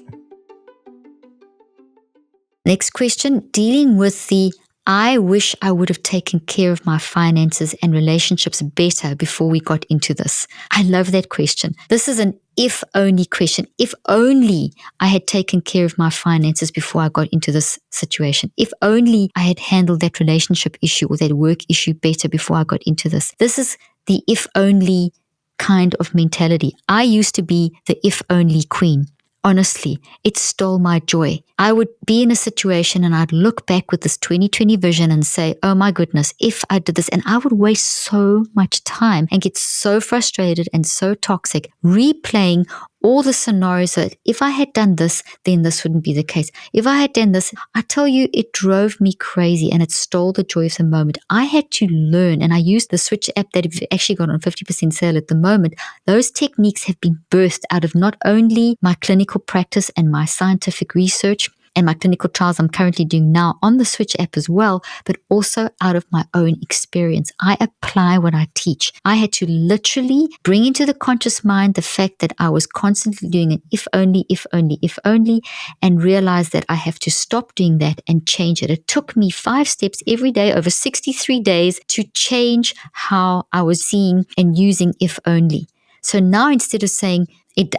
Next question, dealing with the I wish I would have taken care of my finances and relationships better before we got into this. I love that question. This is an if only question. If only I had taken care of my finances before I got into this situation. If only I had handled that relationship issue or that work issue better before I got into this. This is the if only kind of mentality. I used to be the if only queen. Honestly, it stole my joy. I would be in a situation and I'd look back with this 2020 vision and say, oh my goodness, if I did this, and I would waste so much time and get so frustrated and so toxic, replaying all the scenarios that if I had done this, then this wouldn't be the case. If I had done this, I tell you, it drove me crazy and it stole the joy of the moment. I had to learn, and I used the Switch app that you've actually got on 50% sale at the moment. Those techniques have been birthed out of not only my clinical practice and my scientific research, and my clinical trials I'm currently doing now on the Switch app as well, but also out of my own experience. I apply what I teach. I had to literally bring into the conscious mind the fact that I was constantly doing an if only, if only, if only, and realize that I have to stop doing that and change it. It took me 5 steps every day over 63 days to change how I was seeing and using if only. So now instead of saying,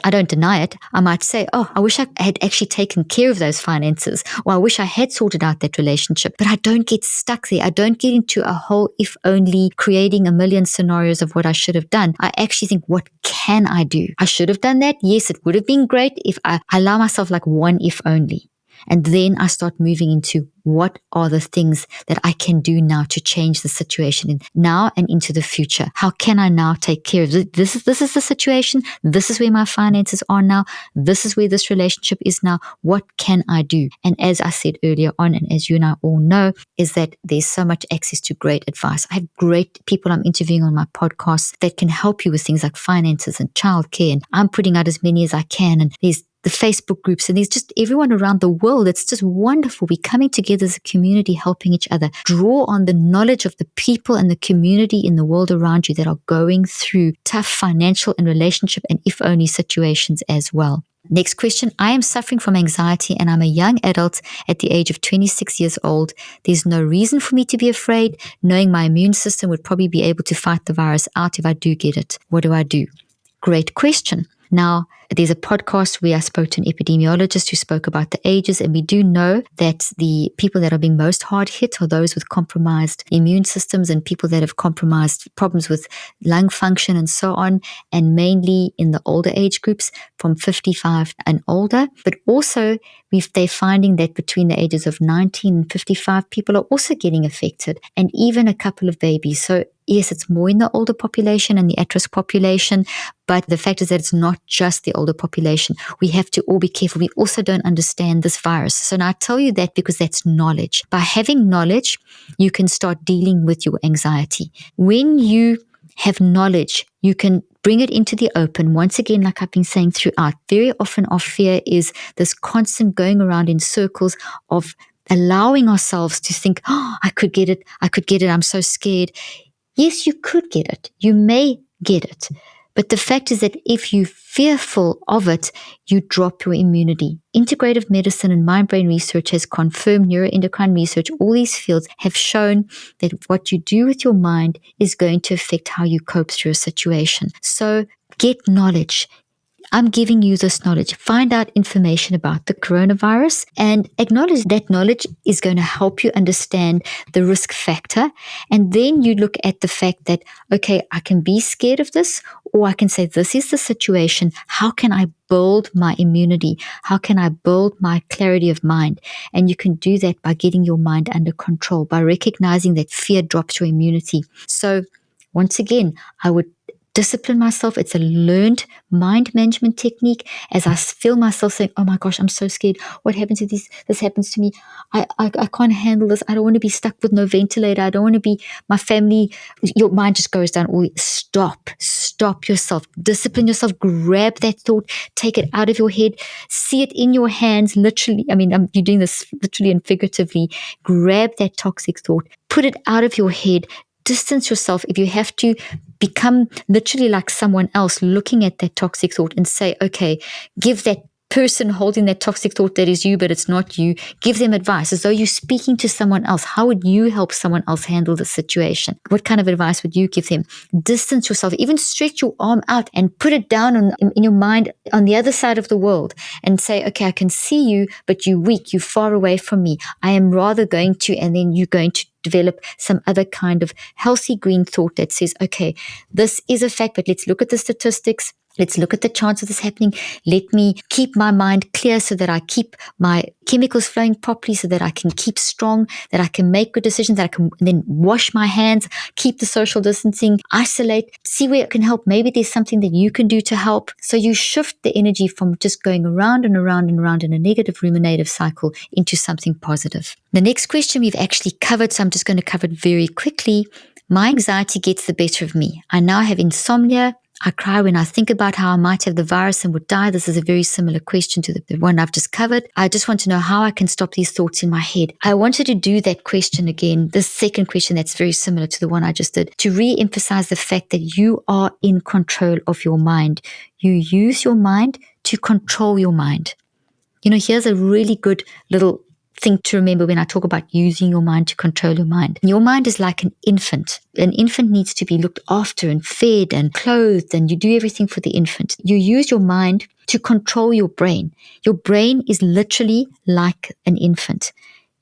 I don't deny it, I might say, oh, I wish I had actually taken care of those finances, or I wish I had sorted out that relationship, but I don't get stuck there. I don't get into a whole if only, creating a million scenarios of what I should have done. I actually think, what can I do? I should have done that. Yes, it would have been great if I allow myself like one if only. And then I start moving into what are the things that I can do now to change the situation in now and into the future. How can I now take care of it? This is the situation. This is where my finances are now. This is where this relationship is now. What can I do? And as I said earlier on, and as you and I all know, is that there's so much access to great advice. I have great people I'm interviewing on my podcast that can help you with things like finances and childcare. And I'm putting out as many as I can. And there's the Facebook groups, and there's just everyone around the world. It's just wonderful. We're coming together as a community, helping each other. Draw on the knowledge of the people and the community in the world around you that are going through tough financial and relationship and if only situations as well. Next question. I am suffering from anxiety and I'm a young adult at the age of 26 years old. There's no reason for me to be afraid, knowing my immune system would probably be able to fight the virus out if I do get it. What do I do? Great question. Now, there's a podcast where I spoke to an epidemiologist who spoke about the ages, and we do know that the people that are being most hard hit are those with compromised immune systems and people that have compromised problems with lung function and so on, and mainly in the older age groups from 55 and older. But also, they're finding that between the ages of 19 and 55, people are also getting affected, and even a couple of babies. So yes, it's more in the older population and the at-risk population, but the fact is that it's not just the older population. We have to all be careful. We also don't understand this virus. So now I tell you that because that's knowledge. By having knowledge, you can start dealing with your anxiety. When you have knowledge, you can bring it into the open. Once again, like I've been saying throughout, very often our fear is this constant going around in circles of allowing ourselves to think, oh, I could get it, I'm so scared. Yes, you could get it. You may get it. But the fact is that if you're fearful of it, you drop your immunity. Integrative medicine and mind-brain research has confirmed, neuroendocrine research, all these fields have shown that what you do with your mind is going to affect how you cope through a situation. So get knowledge. I'm giving you this knowledge. Find out information about the coronavirus and acknowledge that knowledge is going to help you understand the risk factor. And then you look at the fact that, okay, I can be scared of this, or I can say, this is the situation. How can I build my immunity? How can I build my clarity of mind? And you can do that by getting your mind under control, by recognizing that fear drops your immunity. So once again, I would discipline myself. It's a learned mind management technique. As I feel myself saying, oh my gosh, I'm so scared. What happens if this happens to me? I can't handle this. I don't want to be stuck with no ventilator. I don't want to be my family. Your mind just goes down. Stop yourself. Discipline yourself. Grab that thought. Take it out of your head. See it in your hands. Literally, you're doing this literally and figuratively. Grab that toxic thought. Put it out of your head. Distance yourself. If you have to, become literally like someone else looking at that toxic thought and say, okay, give that person holding that toxic thought that is you, but it's not you, give them advice as though you're speaking to someone else. How would you help someone else handle the situation? What kind of advice would you give them? Distance yourself, even stretch your arm out and put it down in your mind on the other side of the world and say, okay, I can see you, but you're weak, you're far away from me. I am rather going to, and then you're going to develop some other kind of healthy green thought that says, okay, this is a fact, but let's look at the statistics. Let's look at the chance of this happening. Let me keep my mind clear so that I keep my chemicals flowing properly, so that I can keep strong, that I can make good decisions, that I can then wash my hands, keep the social distancing, isolate, see where it can help. Maybe there's something that you can do to help. So you shift the energy from just going around and around and around in a negative ruminative cycle into something positive. The next question we've actually covered, so I'm just going to cover it very quickly. My anxiety gets the better of me. I now have insomnia. I cry when I think about how I might have the virus and would die. This is a very similar question to the one I've just covered. I just want to know how I can stop these thoughts in my head. I wanted to do that question again, the second question that's very similar to the one I just did, to re-emphasize the fact that you are in control of your mind. You use your mind to control your mind. Here's a really good little thing to remember when I talk about using your mind to control your mind. Your mind is like an infant. An infant needs to be looked after and fed and clothed, and you do everything for the infant. You use your mind to control your brain. Your brain is literally like an infant.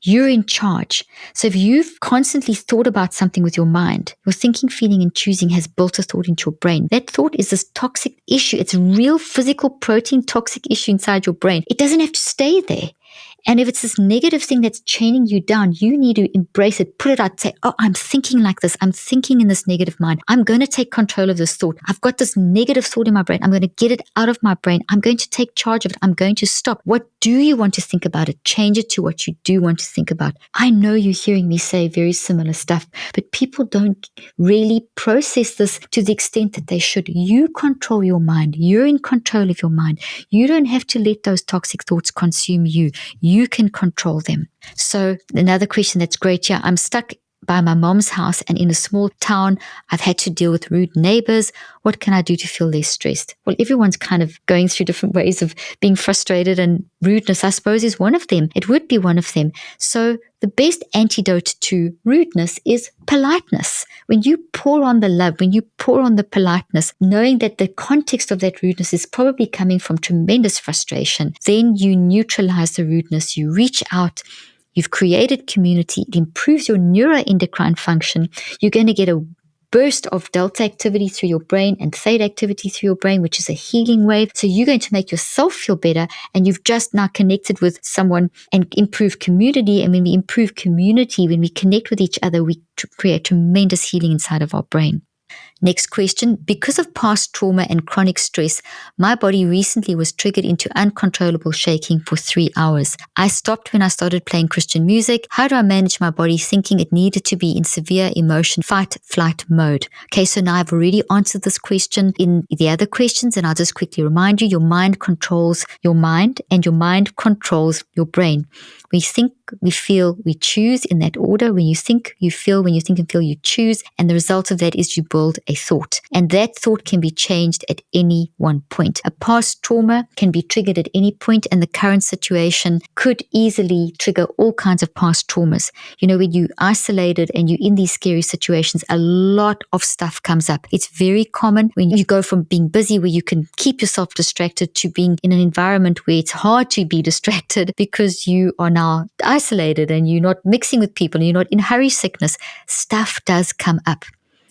You're in charge. So if you've constantly thought about something with your mind, your thinking, feeling, and choosing has built a thought into your brain. That thought is this toxic issue. It's a real physical protein toxic issue inside your brain. It doesn't have to stay there. And if it's this negative thing that's chaining you down, you need to embrace it, put it out, say, oh, I'm thinking like this. I'm thinking in this negative mind. I'm going to take control of this thought. I've got this negative thought in my brain. I'm going to get it out of my brain. I'm going to take charge of it. I'm going to stop. What do you want to think about it? Change it to what you do want to think about. I know you're hearing me say very similar stuff, but people don't really process this to the extent that they should. You control your mind. You're in control of your mind. You don't have to let those toxic thoughts consume you. You can control them. So another question that's great here. I'm stuck by my mom's house and in a small town. I've had to deal with rude neighbors. What can I do to feel less stressed? Well, everyone's kind of going through different ways of being frustrated, and rudeness, I suppose, is one of them. It would be one of them. So the best antidote to rudeness is politeness. When you pour on the love, when you pour on the politeness, knowing that the context of that rudeness is probably coming from tremendous frustration, then you neutralize the rudeness. You reach out. You've created community. It improves your neuroendocrine function. You're going to get a burst of delta activity through your brain and theta activity through your brain, which is a healing wave. So you're going to make yourself feel better, and you've just now connected with someone and improve community. And when we improve community, when we connect with each other, we create tremendous healing inside of our brain. Next question. Because of past trauma and chronic stress, my body recently was triggered into uncontrollable shaking for 3 hours. I stopped when I started playing Christian music. How do I manage my body thinking it needed to be in severe emotion, fight, flight mode? Okay, so now I've already answered this question in the other questions, and I'll just quickly remind you, your mind controls your mind, and your mind controls your brain. We think, we feel, we choose in that order. When you think, you feel. When you think and feel, you choose. And the result of that is you build a thought. And that thought can be changed at any one point. A past trauma can be triggered at any point, and the current situation could easily trigger all kinds of past traumas. You know, when you're isolated and you're in these scary situations, a lot of stuff comes up. It's very common when you go from being busy where you can keep yourself distracted to being in an environment where it's hard to be distracted because you are now isolated and you're not mixing with people and you're not in hurry sickness. Stuff does come up.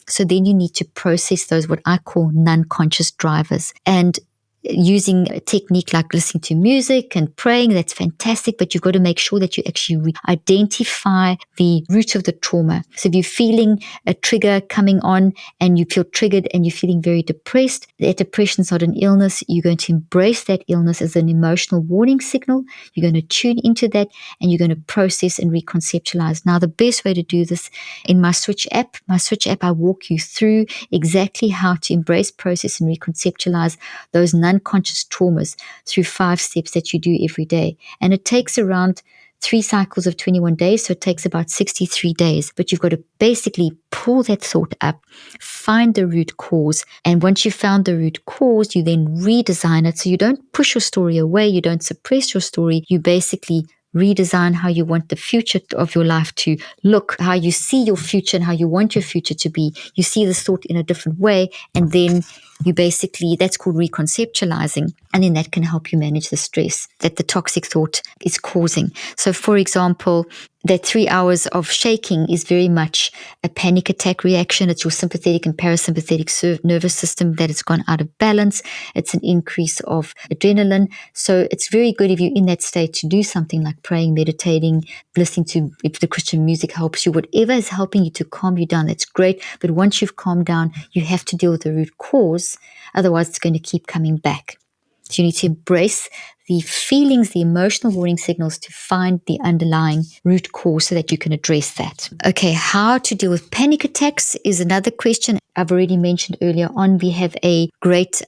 So then you need to process those, what I call non-conscious drivers. And using a technique like listening to music and praying, that's fantastic, but you've got to make sure that you actually identify the root of the trauma. So if you're feeling a trigger coming on and you feel triggered and you're feeling very depressed, that depression's not an illness. You're going to embrace that illness as an emotional warning signal. You're going to tune into that and you're going to process and reconceptualize. Now, the best way to do this in my Switch app, I walk you through exactly how to embrace, process, and reconceptualize those unconscious traumas through 5 steps that you do every day. And it takes around 3 cycles of 21 days, so it takes about 63 days. But you've got to basically pull that thought up, find the root cause, and once you've found the root cause, you then redesign it. So you don't push your story away, you don't suppress your story, you basically redesign how you want the future of your life to look, how you see your future and how you want your future to be. You see this thought in a different way, and then you basically, that's called reconceptualizing, and then that can help you manage the stress that the toxic thought is causing. So for example, that 3 hours of shaking is very much a panic attack reaction. It's your sympathetic and parasympathetic nervous system that has gone out of balance. It's an increase of adrenaline. So it's very good if you're in that state to do something like praying, meditating, listening to, if the Christian music helps you, whatever is helping you to calm you down, that's great. But once you've calmed down, you have to deal with the root cause. Otherwise, it's going to keep coming back. So you need to embrace the feelings, the emotional warning signals to find the underlying root cause so that you can address that. Okay, how to deal with panic attacks is another question. I've already mentioned earlier on, we have a great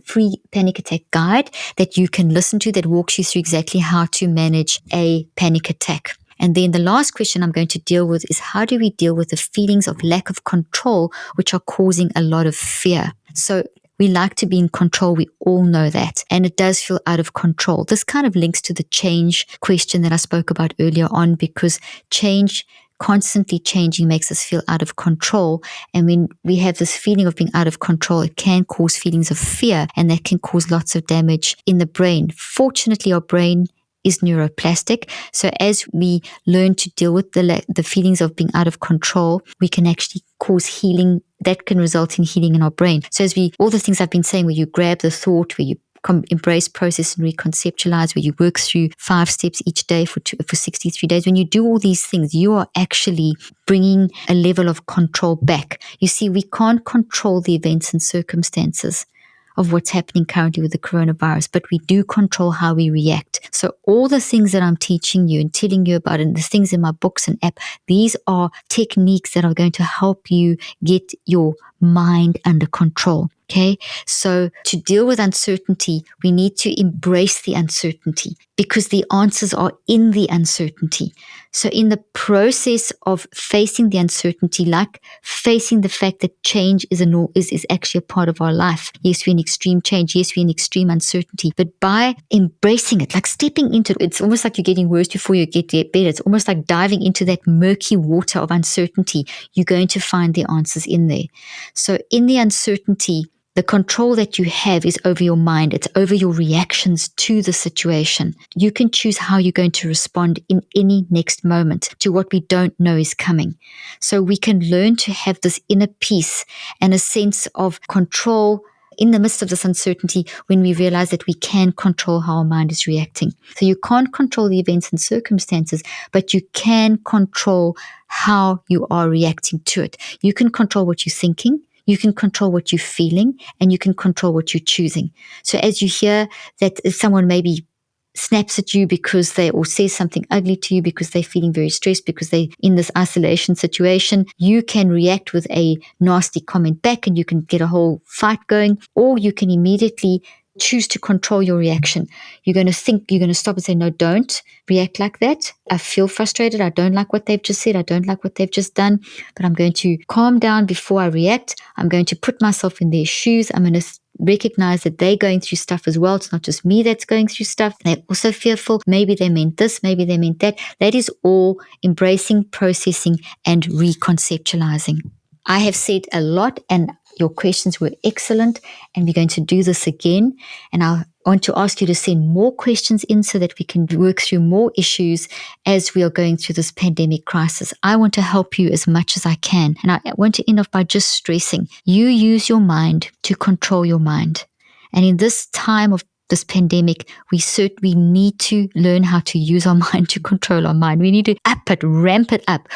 free panic attack guide that you can listen to that walks you through exactly how to manage a panic attack. And then the last question I'm going to deal with is, how do we deal with the feelings of lack of control, which are causing a lot of fear? So we like to be in control. We all know that. And it does feel out of control. This kind of links to the change question that I spoke about earlier on, because change, constantly changing, makes us feel out of control. And when we have this feeling of being out of control, it can cause feelings of fear, and that can cause lots of damage in the brain. Fortunately, our brain is neuroplastic. So as we learn to deal with the feelings of being out of control, we can actually cause healing. That can result in healing in our brain. So as all the things I've been saying, where you grab the thought, where you embrace, process, and reconceptualize, where you work through 5 steps each day for 63 days. When you do all these things, you are actually bringing a level of control back. You see, we can't control the events and circumstances of what's happening currently with the coronavirus, but we do control how we react. So all the things that I'm teaching you and telling you about, and the things in my books and app, these are techniques that are going to help you get your mind under control. Okay, so to deal with uncertainty, we need to embrace the uncertainty, because the answers are in the uncertainty. So in the process of facing the uncertainty, like facing the fact that change is actually a part of our life. Yes, we're in extreme change. Yes, we're in extreme uncertainty. But by embracing it, like stepping into it, it's almost like you're getting worse before you get better. It's almost like diving into that murky water of uncertainty. You're going to find the answers in there. So in the uncertainty, the control that you have is over your mind. It's over your reactions to the situation. You can choose how you're going to respond in any next moment to what we don't know is coming. So we can learn to have this inner peace and a sense of control in the midst of this uncertainty when we realize that we can control how our mind is reacting. So you can't control the events and circumstances, but you can control how you are reacting to it. You can control what you're thinking, you can control what you're feeling, and you can control what you're choosing. So as you hear that someone maybe snaps at you because or says something ugly to you because they're feeling very stressed, because they're in this isolation situation, you can react with a nasty comment back and you can get a whole fight going, or you can immediately choose to control your reaction. You're going to stop and say, no, don't react like that. I feel frustrated. I don't like what they've just said. I don't like what they've just done, but I'm going to calm down before I react. I'm going to put myself in their shoes. I'm going to recognize that they're going through stuff as well. It's not just me that's going through stuff. They're also fearful. Maybe they meant this, maybe they meant that. That is all embracing, processing, and reconceptualizing. I have said a lot, and your questions were excellent, and we're going to do this again. And I want to ask you to send more questions in so that we can work through more issues as we are going through this pandemic crisis. I want to help you as much as I can. And I want to end off by just stressing, you use your mind to control your mind. And in this time of this pandemic, we need to learn how to use our mind to control our mind. We need to ramp it up,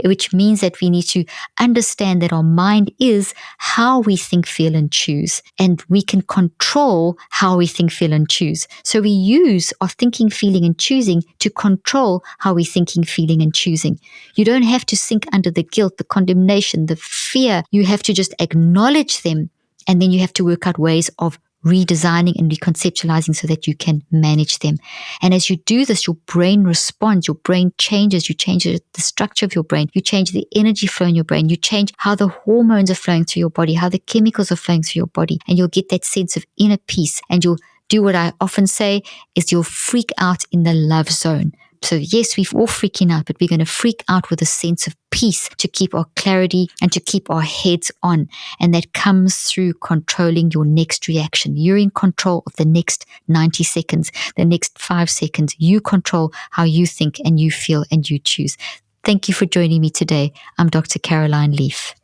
which means that we need to understand that our mind is how we think, feel, and choose. And we can control how we think, feel, and choose. So we use our thinking, feeling, and choosing to control how we're thinking, feeling, and choosing. You don't have to sink under the guilt, the condemnation, the fear. You have to just acknowledge them, and then you have to work out ways of redesigning and reconceptualizing so that you can manage them. And as you do this, your brain responds, your brain changes, you change the structure of your brain, you change the energy flow in your brain, you change how the hormones are flowing through your body, how the chemicals are flowing through your body, and you'll get that sense of inner peace, and you'll do what I often say is you'll freak out in the love zone. So yes, we're all freaking out, but we're going to freak out with a sense of peace to keep our clarity and to keep our heads on. And that comes through controlling your next reaction. You're in control of the next 90 seconds, the next 5 seconds. You control how you think and you feel and you choose. Thank you for joining me today. I'm Dr. Caroline Leaf.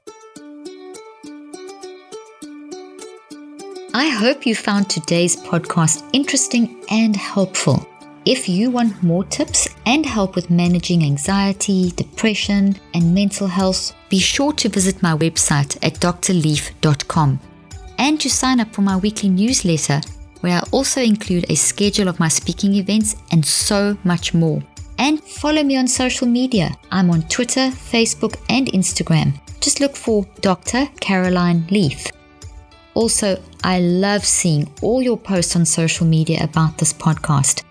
I hope you found today's podcast interesting and helpful. If you want more tips and help with managing anxiety, depression, and mental health, be sure to visit my website at drleaf.com and to sign up for my weekly newsletter, where I also include a schedule of my speaking events and so much more. And follow me on social media. I'm on Twitter, Facebook, and Instagram. Just look for Dr. Caroline Leaf. Also, I love seeing all your posts on social media about this podcast.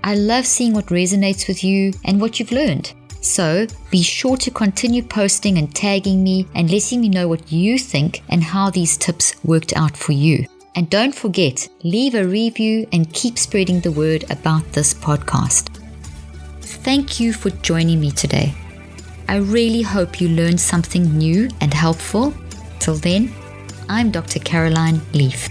I love seeing what resonates with you and what you've learned. So be sure to continue posting and tagging me and letting me know what you think and how these tips worked out for you. And don't forget, leave a review and keep spreading the word about this podcast. Thank you for joining me today. I really hope you learned something new and helpful. Till then, I'm Dr. Caroline Leaf.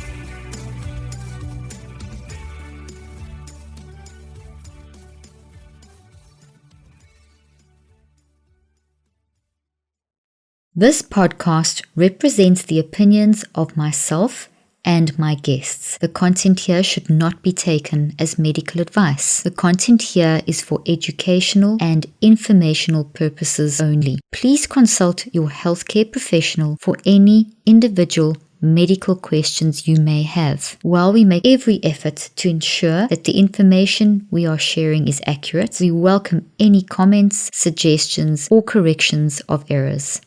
This podcast represents the opinions of myself and my guests. The content here should not be taken as medical advice. The content here is for educational and informational purposes only. Please consult your healthcare professional for any individual medical questions you may have. While we make every effort to ensure that the information we are sharing is accurate, we welcome any comments, suggestions, or corrections of errors.